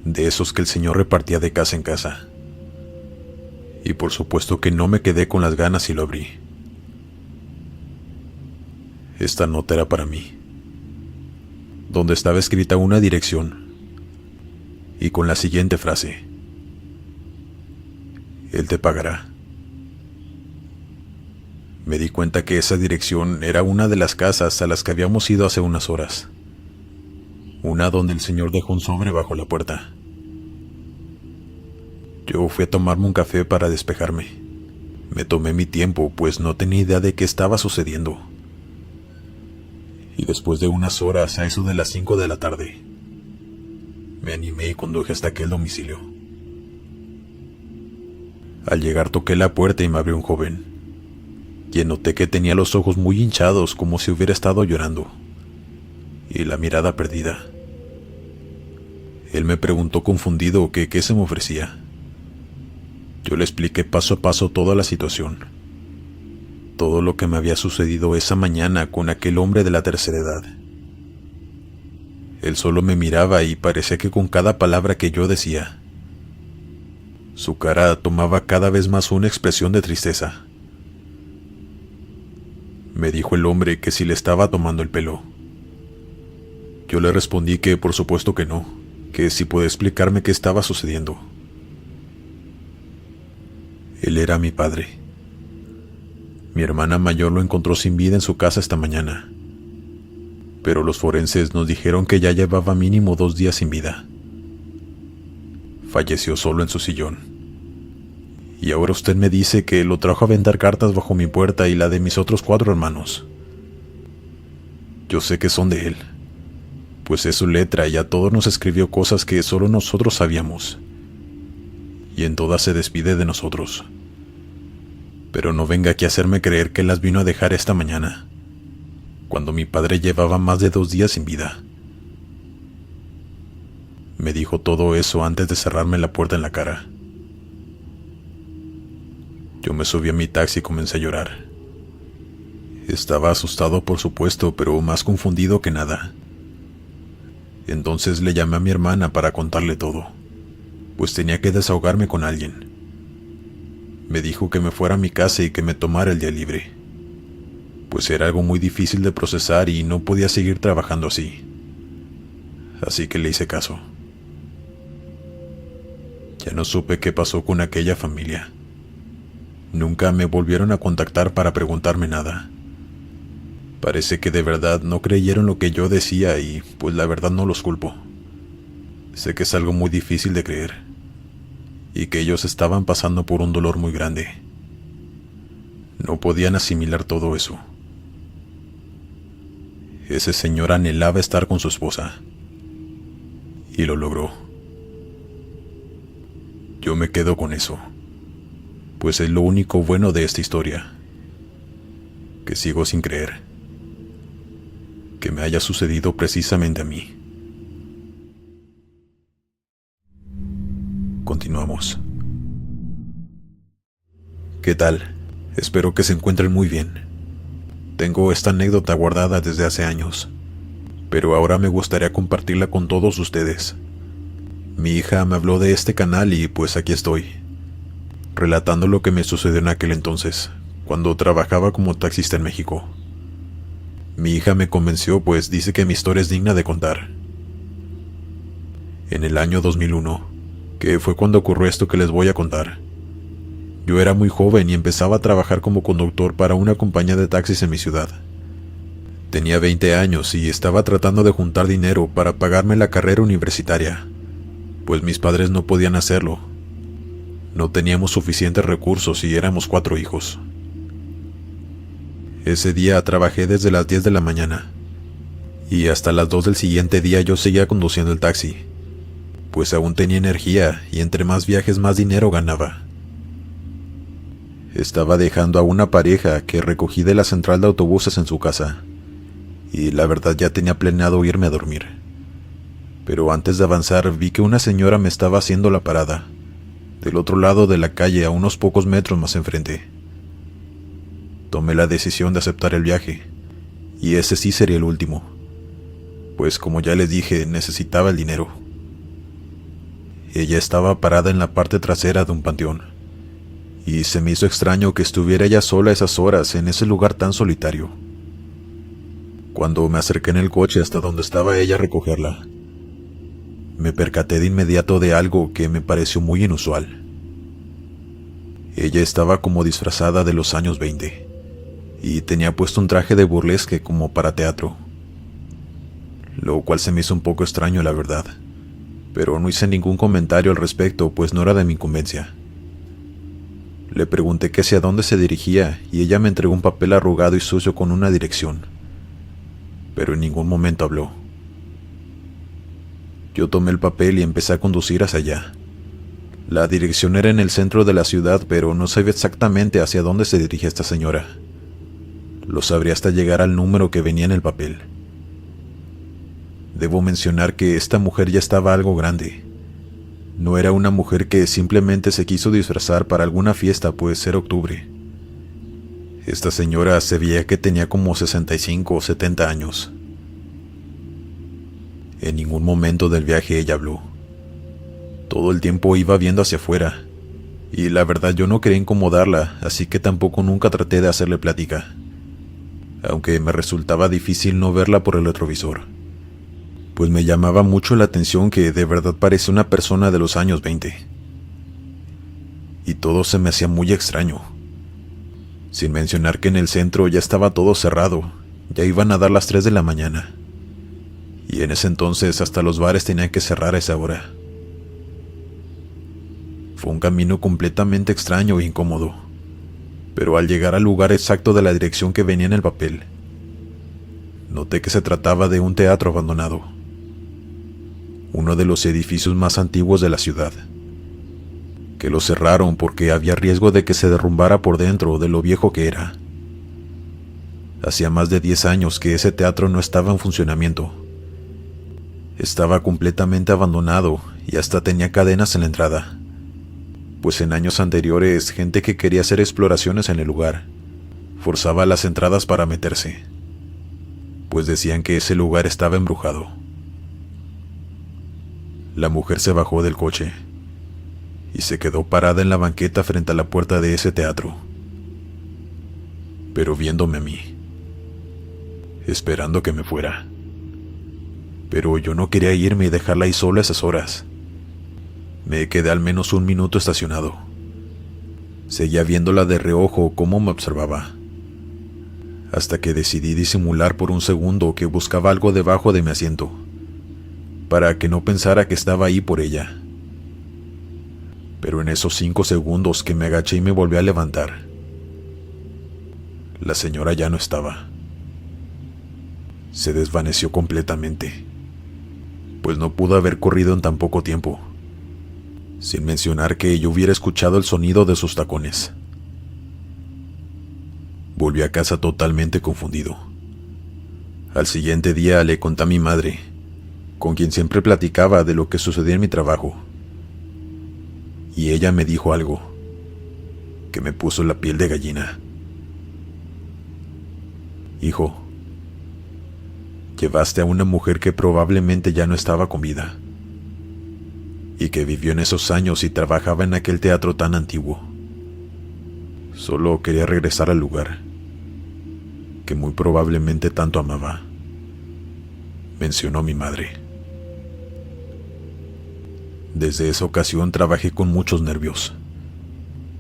de esos que el señor repartía de casa en casa. Y por supuesto que no me quedé con las ganas y lo abrí. Esta nota era para mí, donde estaba escrita una dirección, y con la siguiente frase: él te pagará. Me di cuenta que esa dirección era una de las casas a las que habíamos ido hace unas horas. Una donde el señor dejó un sobre bajo la puerta. Yo fui a tomarme un café para despejarme. Me tomé mi tiempo, pues no tenía idea de qué estaba sucediendo. Y después de unas horas, a eso de las 5 de la tarde, me animé y conduje hasta aquel domicilio. Al llegar toqué la puerta y me abrió un joven, quien noté que tenía los ojos muy hinchados como si hubiera estado llorando, y la mirada perdida. Él me preguntó confundido que qué se me ofrecía. Yo le expliqué paso a paso toda la situación, todo lo que me había sucedido esa mañana con aquel hombre de la tercera edad. Él solo me miraba y parecía que con cada palabra que yo decía, su cara tomaba cada vez más una expresión de tristeza. Me dijo el hombre que si le estaba tomando el pelo. Yo le respondí que por supuesto que no, que si podía explicarme qué estaba sucediendo. Él era mi padre. Mi hermana mayor lo encontró sin vida en su casa esta mañana, pero los forenses nos dijeron que ya llevaba mínimo 2 días sin vida. Falleció solo en su sillón. Y ahora usted me dice que lo trajo a aventar cartas bajo mi puerta y la de mis otros 4 hermanos. Yo sé que son de él, pues es su letra y a todos nos escribió cosas que solo nosotros sabíamos. Y en todas se despide de nosotros. Pero no venga aquí a hacerme creer que las vino a dejar esta mañana, cuando mi padre llevaba más de 2 días sin vida. Me dijo todo eso antes de cerrarme la puerta en la cara. Yo me subí a mi taxi y comencé a llorar. Estaba asustado, por supuesto, pero más confundido que nada. Entonces le llamé a mi hermana para contarle todo, pues tenía que desahogarme con alguien. Me dijo que me fuera a mi casa y que me tomara el día libre, pues era algo muy difícil de procesar y no podía seguir trabajando así. Así que le hice caso. Ya no supe qué pasó con aquella familia. Nunca me volvieron a contactar para preguntarme nada. Parece que de verdad no creyeron lo que yo decía y pues la verdad no los culpo. Sé que es algo muy difícil de creer y que ellos estaban pasando por un dolor muy grande. No podían asimilar todo eso. Ese señor anhelaba estar con su esposa y lo logró. Yo me quedo con eso, pues es lo único bueno de esta historia, que sigo sin creer que me haya sucedido precisamente a mí. Continuamos. ¿Qué tal? Espero que se encuentren muy bien. Tengo esta anécdota guardada desde hace años, pero ahora me gustaría compartirla con todos ustedes. Mi hija me habló de este canal y pues aquí estoy, relatando lo que me sucedió en aquel entonces, cuando trabajaba como taxista en México. Mi hija me convenció, pues dice que mi historia es digna de contar. En el año 2001, que fue cuando ocurrió esto que les voy a contar, Yo era muy joven y empezaba a trabajar como conductor para una compañía de taxis en mi ciudad. Tenía 20 años y estaba tratando de juntar dinero para pagarme la carrera universitaria, pues mis padres no podían hacerlo. No teníamos suficientes recursos y éramos 4 hijos. Ese día trabajé desde las 10 de la mañana y hasta las 2 del siguiente día yo seguía conduciendo el taxi, pues aún tenía energía y entre más viajes más dinero ganaba. Estaba dejando a una pareja que recogí de la central de autobuses en su casa, y la verdad ya tenía planeado irme a dormir. Pero antes de avanzar vi que una señora me estaba haciendo la parada, del otro lado de la calle a unos pocos metros más enfrente. Tomé la decisión de aceptar el viaje, y ese sí sería el último, pues como ya les dije, necesitaba el dinero. Ella estaba parada en la parte trasera de un panteón, y se me hizo extraño que estuviera ella sola a esas horas en ese lugar tan solitario. Cuando me acerqué en el coche hasta donde estaba ella a recogerla, me percaté de inmediato de algo que me pareció muy inusual. Ella estaba como disfrazada de los años 20 y tenía puesto un traje de burlesque como para teatro, lo cual se me hizo un poco extraño, la verdad, pero no hice ningún comentario al respecto, pues no era de mi incumbencia. Le pregunté que hacia dónde se dirigía y ella me entregó un papel arrugado y sucio con una dirección, pero en ningún momento habló. Yo tomé el papel y empecé a conducir hacia allá. La dirección era en el centro de la ciudad, pero no sabía exactamente hacia dónde se dirigía esta señora. Lo sabría hasta llegar al número que venía en el papel. Debo mencionar que esta mujer ya estaba algo grande. No era una mujer que simplemente se quiso disfrazar para alguna fiesta, pues era octubre. Esta señora se veía que tenía como 65 o 70 años. En ningún momento del viaje ella habló. Todo el tiempo iba viendo hacia afuera, y la verdad yo no quería incomodarla, así que tampoco nunca traté de hacerle plática, aunque me resultaba difícil no verla por el retrovisor, pues me llamaba mucho la atención que de verdad parecía una persona de los años 20. Y todo se me hacía muy extraño. Sin mencionar que en el centro ya estaba todo cerrado, ya iban a dar las 3 de la mañana. Y en ese entonces hasta los bares tenían que cerrar a esa hora. Fue un camino completamente extraño e incómodo, pero al llegar al lugar exacto de la dirección que venía en el papel, noté que se trataba de un teatro abandonado, uno de los edificios más antiguos de la ciudad, que lo cerraron porque había riesgo de que se derrumbara por dentro de lo viejo que era. Hacía más de 10 años que ese teatro no estaba en funcionamiento. Estaba completamente abandonado y hasta tenía cadenas en la entrada, pues en años anteriores gente que quería hacer exploraciones en el lugar forzaba las entradas para meterse, pues decían que ese lugar estaba embrujado. La mujer se bajó del coche y se quedó parada en la banqueta frente a la puerta de ese teatro, pero viéndome a mí, esperando que me fuera. Pero yo no quería irme y dejarla ahí sola a esas horas. Me quedé al menos un minuto estacionado. Seguía viéndola de reojo cómo me observaba, hasta que decidí disimular por un segundo que buscaba algo debajo de mi asiento, para que no pensara que estaba ahí por ella. Pero en esos 5 segundos que me agaché y me volví a levantar, la señora ya no estaba. Se desvaneció completamente, pues no pudo haber corrido en tan poco tiempo, sin mencionar que yo hubiera escuchado el sonido de sus tacones. Volví a casa totalmente confundido. Al siguiente día le conté a mi madre, con quien siempre platicaba de lo que sucedía en mi trabajo, y ella me dijo algo que me puso la piel de gallina. Hijo, llevaste a una mujer que probablemente ya no estaba con vida, y que vivió en esos años y trabajaba en aquel teatro tan antiguo. Solo quería regresar al lugar que muy probablemente tanto amaba, mencionó mi madre. Desde esa ocasión trabajé con muchos nervios,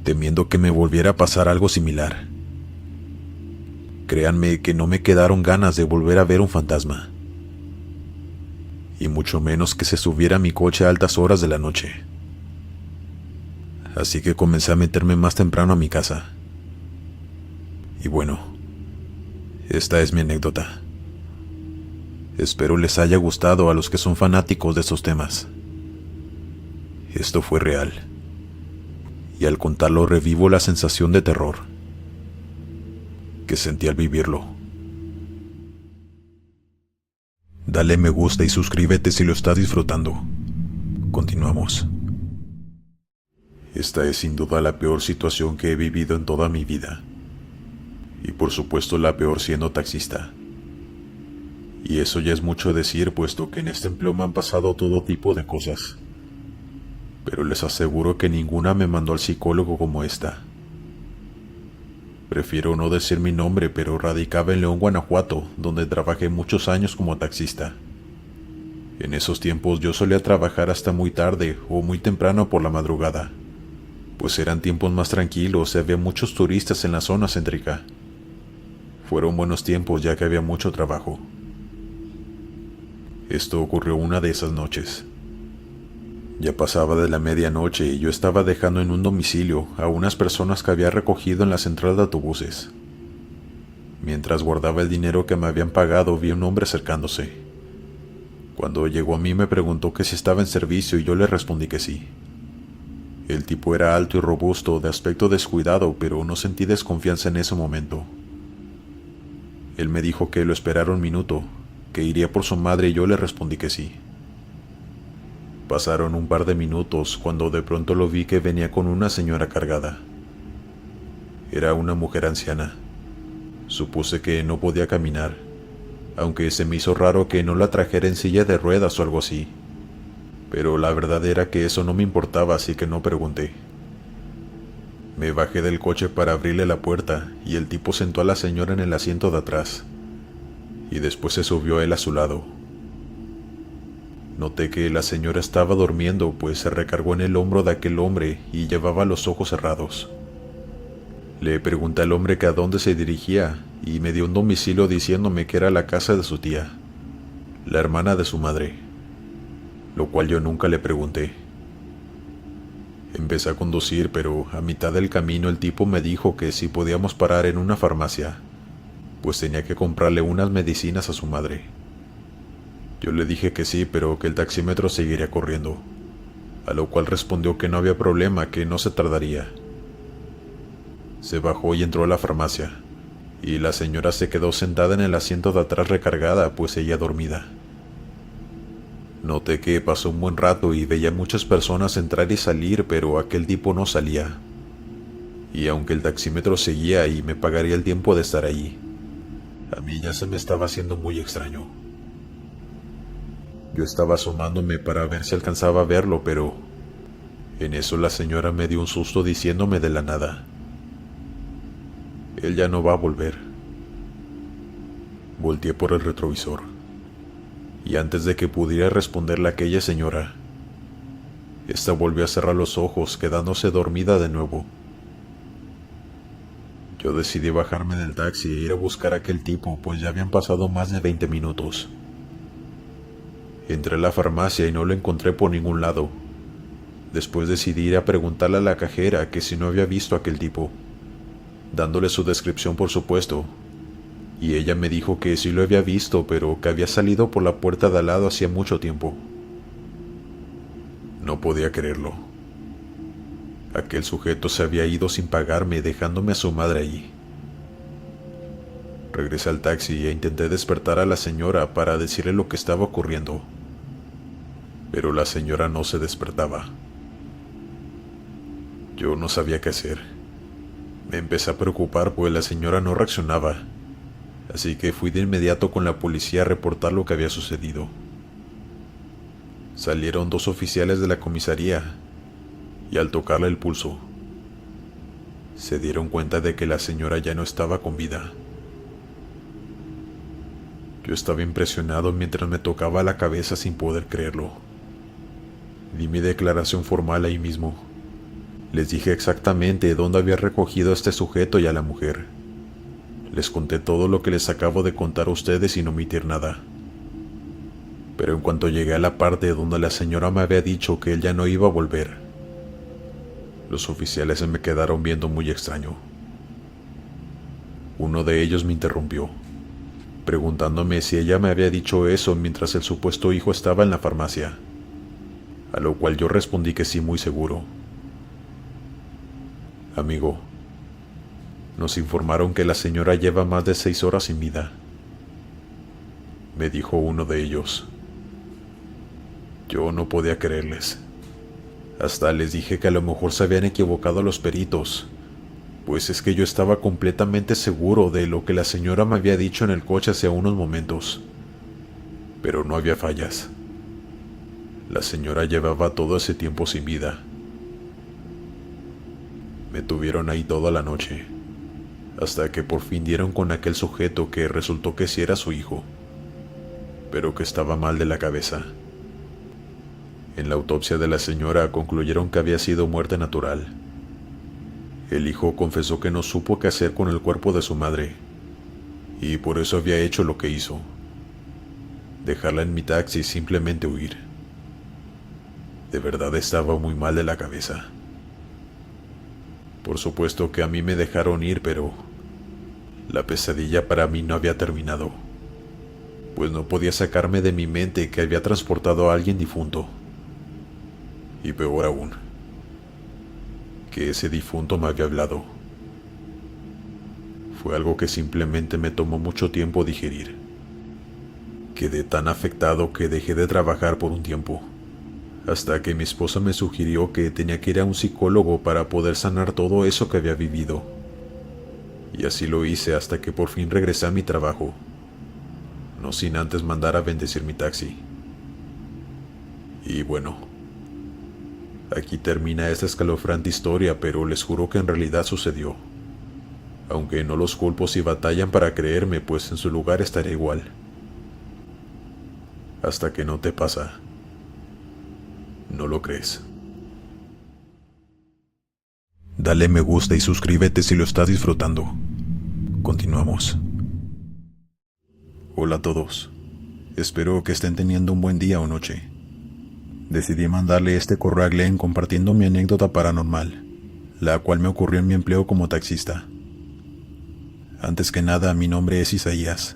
temiendo que me volviera a pasar algo similar. Créanme que no me quedaron ganas de volver a ver un fantasma, y mucho menos que se subiera a mi coche a altas horas de la noche. Así que comencé a meterme más temprano a mi casa. Y bueno, esta es mi anécdota. Espero les haya gustado a los que son fanáticos de estos temas. Esto fue real, y al contarlo revivo la sensación de terror que sentí al vivirlo. Dale me gusta y suscríbete si lo estás disfrutando. Continuamos. Esta es sin duda la peor situación que he vivido en toda mi vida. Y por supuesto la peor siendo taxista. Y eso ya es mucho decir, puesto que en este empleo me han pasado todo tipo de cosas. Pero les aseguro que ninguna me mandó al psicólogo como esta. Prefiero no decir mi nombre, pero radicaba en León, Guanajuato, donde trabajé muchos años como taxista. En esos tiempos yo solía trabajar hasta muy tarde o muy temprano por la madrugada, pues eran tiempos más tranquilos y había muchos turistas en la zona céntrica. Fueron buenos tiempos ya que había mucho trabajo. Esto ocurrió una de esas noches. Ya pasaba de la medianoche y yo estaba dejando en un domicilio a unas personas que había recogido en la central de autobuses. Mientras guardaba el dinero que me habían pagado, vi a un hombre acercándose. Cuando llegó a mí me preguntó que si estaba en servicio y yo le respondí que sí. El tipo era alto y robusto, de aspecto descuidado, pero no sentí desconfianza en ese momento. Él me dijo que lo esperara un minuto, que iría por su madre y yo le respondí que sí. Pasaron un par de minutos cuando de pronto lo vi que venía con una señora cargada. Era una mujer anciana. Supuse que no podía caminar, aunque se me hizo raro que no la trajera en silla de ruedas o algo así. Pero la verdad era que eso no me importaba, así que no pregunté. Me bajé del coche para abrirle la puerta y el tipo sentó a la señora en el asiento de atrás, y después se subió él a su lado. Noté que la señora estaba durmiendo, pues se recargó en el hombro de aquel hombre y llevaba los ojos cerrados. Le pregunté al hombre que a dónde se dirigía y me dio un domicilio diciéndome que era la casa de su tía, la hermana de su madre, lo cual yo nunca le pregunté. Empecé a conducir, pero a mitad del camino el tipo me dijo que si podíamos parar en una farmacia, pues tenía que comprarle unas medicinas a su madre. Yo le dije que sí, pero que el taxímetro seguiría corriendo, a lo cual respondió que no había problema, que no se tardaría. Se bajó y entró a la farmacia, y la señora se quedó sentada en el asiento de atrás recargada, pues seguía dormida. Noté que pasó un buen rato y veía muchas personas entrar y salir, pero aquel tipo no salía. Y aunque el taxímetro seguía y me pagaría el tiempo de estar allí, a mí ya se me estaba haciendo muy extraño. Yo estaba asomándome para ver si alcanzaba a verlo, pero en eso la señora me dio un susto diciéndome de la nada: él ya no va a volver. Volteé por el retrovisor, y antes de que pudiera responderle a aquella señora, esta volvió a cerrar los ojos, quedándose dormida de nuevo. Yo decidí bajarme del taxi e ir a buscar a aquel tipo, pues ya habían pasado más de 20 minutos. Entré a la farmacia y no lo encontré por ningún lado. Después decidí ir a preguntarle a la cajera que si no había visto a aquel tipo, dándole su descripción por supuesto, y ella me dijo que sí lo había visto, pero que había salido por la puerta de al lado hacía mucho tiempo. No podía creerlo. Aquel sujeto se había ido sin pagarme, dejándome a su madre allí. Regresé al taxi e intenté despertar a la señora para decirle lo que estaba ocurriendo, pero la señora no se despertaba. Yo no sabía qué hacer. Me empecé a preocupar, pues la señora no reaccionaba, así que fui de inmediato con la policía a reportar lo que había sucedido. Salieron 2 oficiales de la comisaría, y al tocarle el pulso, se dieron cuenta de que la señora ya no estaba con vida. Yo estaba impresionado mientras me tocaba la cabeza sin poder creerlo. Di mi declaración formal ahí mismo, Les dije exactamente dónde había recogido a este sujeto y a la mujer. Les conté todo lo que les acabo de contar a ustedes sin omitir nada. Pero en cuanto llegué a la parte donde la señora me había dicho que él ya no iba a volver, los oficiales se me quedaron viendo muy extraño. Uno de ellos me interrumpió, preguntándome si ella me había dicho eso mientras el supuesto hijo estaba en la farmacia, a lo cual yo respondí que sí, muy seguro. Amigo, nos informaron que la señora lleva más de 6 horas sin vida, me dijo uno de ellos. Yo no podía creerles. Hasta les dije que a lo mejor se habían equivocado los peritos, pues es que yo estaba completamente seguro de lo que la señora me había dicho en el coche hace unos momentos. Pero no había fallas. La señora llevaba todo ese tiempo sin vida. Me tuvieron ahí toda la noche, hasta que por fin dieron con aquel sujeto que resultó que sí era su hijo, pero que estaba mal de la cabeza. En la autopsia de la señora concluyeron que había sido muerte natural. El hijo confesó que no supo qué hacer con el cuerpo de su madre, y por eso había hecho lo que hizo: dejarla en mi taxi y simplemente huir. De verdad estaba muy mal de la cabeza. Por supuesto que a mí me dejaron ir, pero la pesadilla para mí no había terminado, pues no podía sacarme de mi mente que había transportado a alguien difunto. Y peor aún, que ese difunto me había hablado. Fue algo que simplemente me tomó mucho tiempo digerir. Quedé tan afectado que dejé de trabajar por un tiempo, hasta que mi esposa me sugirió que tenía que ir a un psicólogo para poder sanar todo eso que había vivido. Y así lo hice hasta que por fin regresé a mi trabajo, no sin antes mandar a bendecir mi taxi. Y bueno, aquí termina esta escalofriante historia, pero les juro que en realidad sucedió. Aunque no los culpo si batallan para creerme, pues en su lugar estaré igual. Hasta que no te pasa, no lo crees. Dale me gusta y suscríbete si lo estás disfrutando. Continuamos. Hola a todos. Espero que estén teniendo un buen día o noche. Decidí mandarle este correo a Glenn compartiendo mi anécdota paranormal, la cual me ocurrió en mi empleo como taxista. Antes que nada, mi nombre es Isaías.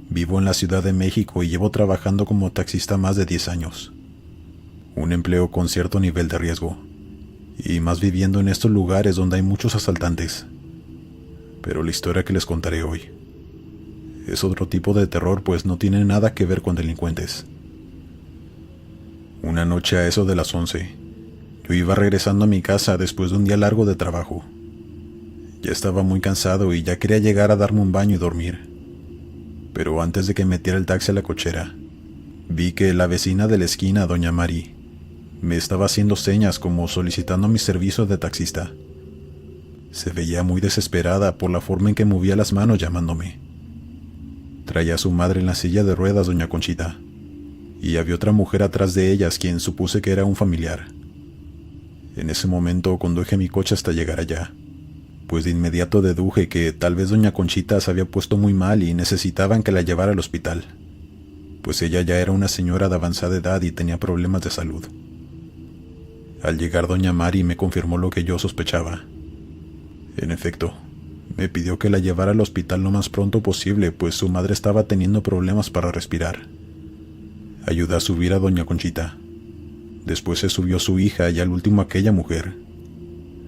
Vivo en la Ciudad de México y llevo trabajando como taxista más de 10 años. Un empleo con cierto nivel de riesgo, y más viviendo en estos lugares donde hay muchos asaltantes. Pero la historia que les contaré hoy es otro tipo de terror, pues no tiene nada que ver con delincuentes. Una noche a eso de las 11, yo iba regresando a mi casa después de un día largo de trabajo. Ya estaba muy cansado y ya quería llegar a darme un baño y dormir. Pero antes de que metiera el taxi a la cochera, vi que la vecina de la esquina, doña Mari, me estaba haciendo señas como solicitando mi servicio de taxista. Se veía muy desesperada por la forma en que movía las manos llamándome. Traía a su madre en la silla de ruedas, doña Conchita, y había otra mujer atrás de ellas quien supuse que era un familiar. En ese momento conduje mi coche hasta llegar allá, pues de inmediato deduje que tal vez doña Conchita se había puesto muy mal y necesitaban que la llevara al hospital, pues ella ya era una señora de avanzada edad y tenía problemas de salud. Al llegar doña Mari me confirmó lo que yo sospechaba. En efecto, me pidió que la llevara al hospital lo más pronto posible, pues su madre estaba teniendo problemas para respirar. Ayudé a subir a doña Conchita. Después se subió su hija y al último aquella mujer,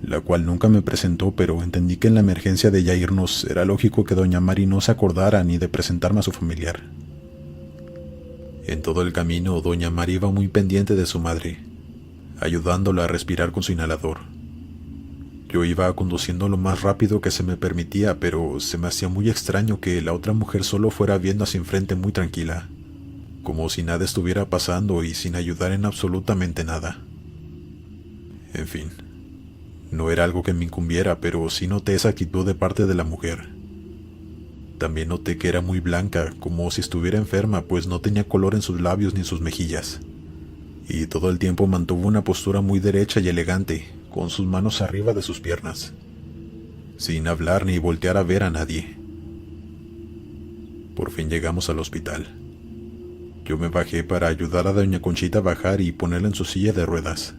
la cual nunca me presentó, pero entendí que en la emergencia de ya irnos era lógico que doña Mari no se acordara ni de presentarme a su familiar. En todo el camino, doña Mari iba muy pendiente de su madre, ayudándola a respirar con su inhalador. Yo iba conduciendo lo más rápido que se me permitía, pero se me hacía muy extraño que la otra mujer solo fuera viendo hacia enfrente muy tranquila, como si nada estuviera pasando y sin ayudar en absolutamente nada. En fin, no era algo que me incumbiera, pero sí noté esa actitud de parte de la mujer. También noté que era muy blanca, como si estuviera enferma, pues no tenía color en sus labios ni en sus mejillas. Y todo el tiempo mantuvo una postura muy derecha y elegante, con sus manos arriba de sus piernas, sin hablar ni voltear a ver a nadie. Por fin llegamos al hospital. Yo me bajé para ayudar a doña Conchita a bajar y ponerla en su silla de ruedas.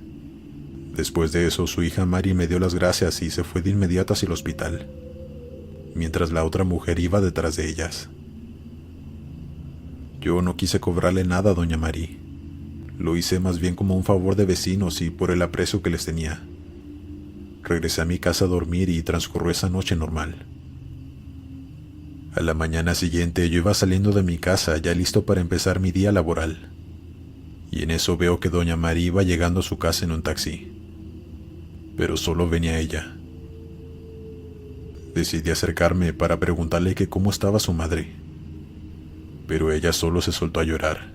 Después de eso, su hija Mari me dio las gracias y se fue de inmediato hacia el hospital, mientras la otra mujer iba detrás de ellas. Yo no quise cobrarle nada a doña Mari. Lo hice más bien como un favor de vecinos y por el aprecio que les tenía. Regresé a mi casa a dormir y transcurrió esa noche normal. A la mañana siguiente yo iba saliendo de mi casa ya listo para empezar mi día laboral. Y en eso veo que doña Mari iba llegando a su casa en un taxi. Pero solo venía ella. Decidí acercarme para preguntarle que cómo estaba su madre. Pero ella solo se soltó a llorar,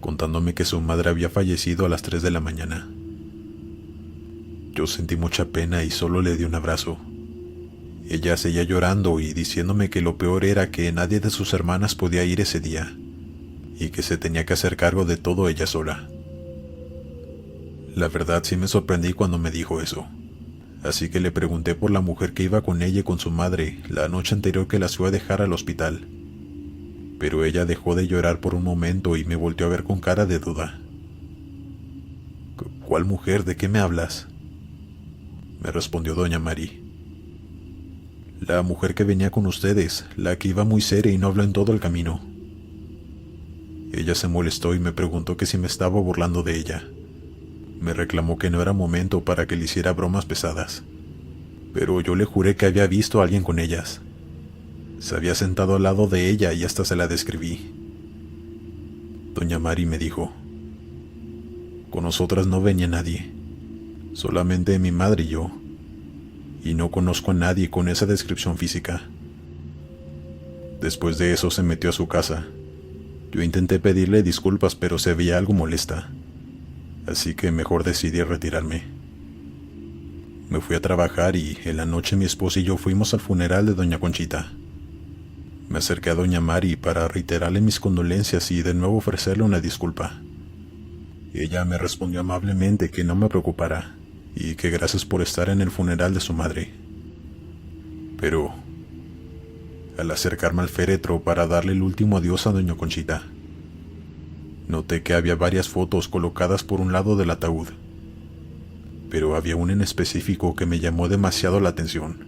contándome que su madre había fallecido a las 3 de la mañana. Yo sentí mucha pena y solo le di un abrazo. Ella seguía llorando y diciéndome que lo peor era que nadie de sus hermanas podía ir ese día, y que se tenía que hacer cargo de todo ella sola. La verdad sí me sorprendí cuando me dijo eso, así que le pregunté por la mujer que iba con ella y con su madre la noche anterior que las fue a dejar al hospital. Pero ella dejó de llorar por un momento y me volteó a ver con cara de duda. ¿Cuál mujer? ¿De qué me hablas?, me respondió doña Mari. La mujer que venía con ustedes, la que iba muy seria y no habló en todo el camino. Ella se molestó y me preguntó que si me estaba burlando de ella. Me reclamó que no era momento para que le hiciera bromas pesadas, pero yo le juré que había visto a alguien con ellas. Se había sentado al lado de ella y hasta se la describí. Doña Mari me dijo: con nosotras no venía nadie, solamente mi madre y yo, y no conozco a nadie con esa descripción física. Después de eso se metió a su casa. Yo intenté pedirle disculpas, pero se veía algo molesta, así que mejor decidí retirarme. Me fui a trabajar y en la noche mi esposa y yo fuimos al funeral de doña Conchita. Me acerqué a doña Mari para reiterarle mis condolencias y de nuevo ofrecerle una disculpa. Ella me respondió amablemente que no me preocupara y que gracias por estar en el funeral de su madre. Pero, al acercarme al féretro para darle el último adiós a doña Conchita, noté que había varias fotos colocadas por un lado del ataúd, pero había una en específico que me llamó demasiado la atención.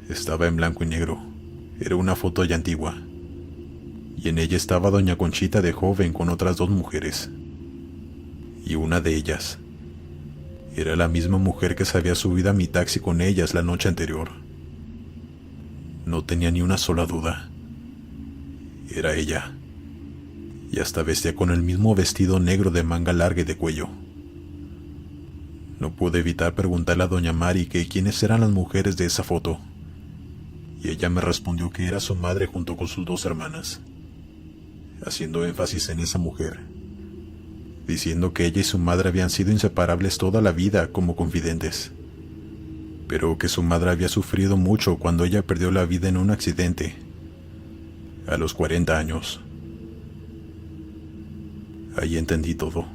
Estaba en blanco y negro, era una foto ya antigua, y en ella estaba doña Conchita de joven con otras 2 mujeres, y una de ellas era la misma mujer que se había subido a mi taxi con ellas la noche anterior. No tenía ni una sola duda. Era ella. Y hasta vestía con el mismo vestido negro de manga larga y de cuello. No pude evitar preguntarle a doña Mari que quiénes eran las mujeres de esa foto. Y ella me respondió que era su madre junto con sus 2 hermanas, haciendo énfasis en esa mujer, diciendo que ella y su madre habían sido inseparables toda la vida como confidentes, pero que su madre había sufrido mucho cuando ella perdió la vida en un accidente, a los 40 años. Ahí entendí todo.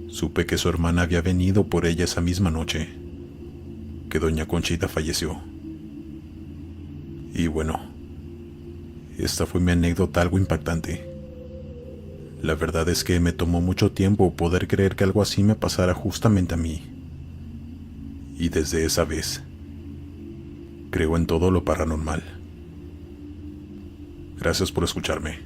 Supe que su hermana había venido por ella esa misma noche, que doña Conchita falleció. Y bueno, esta fue mi anécdota algo impactante. La verdad es que me tomó mucho tiempo poder creer que algo así me pasara justamente a mí. Y desde esa vez, creo en todo lo paranormal. Gracias por escucharme.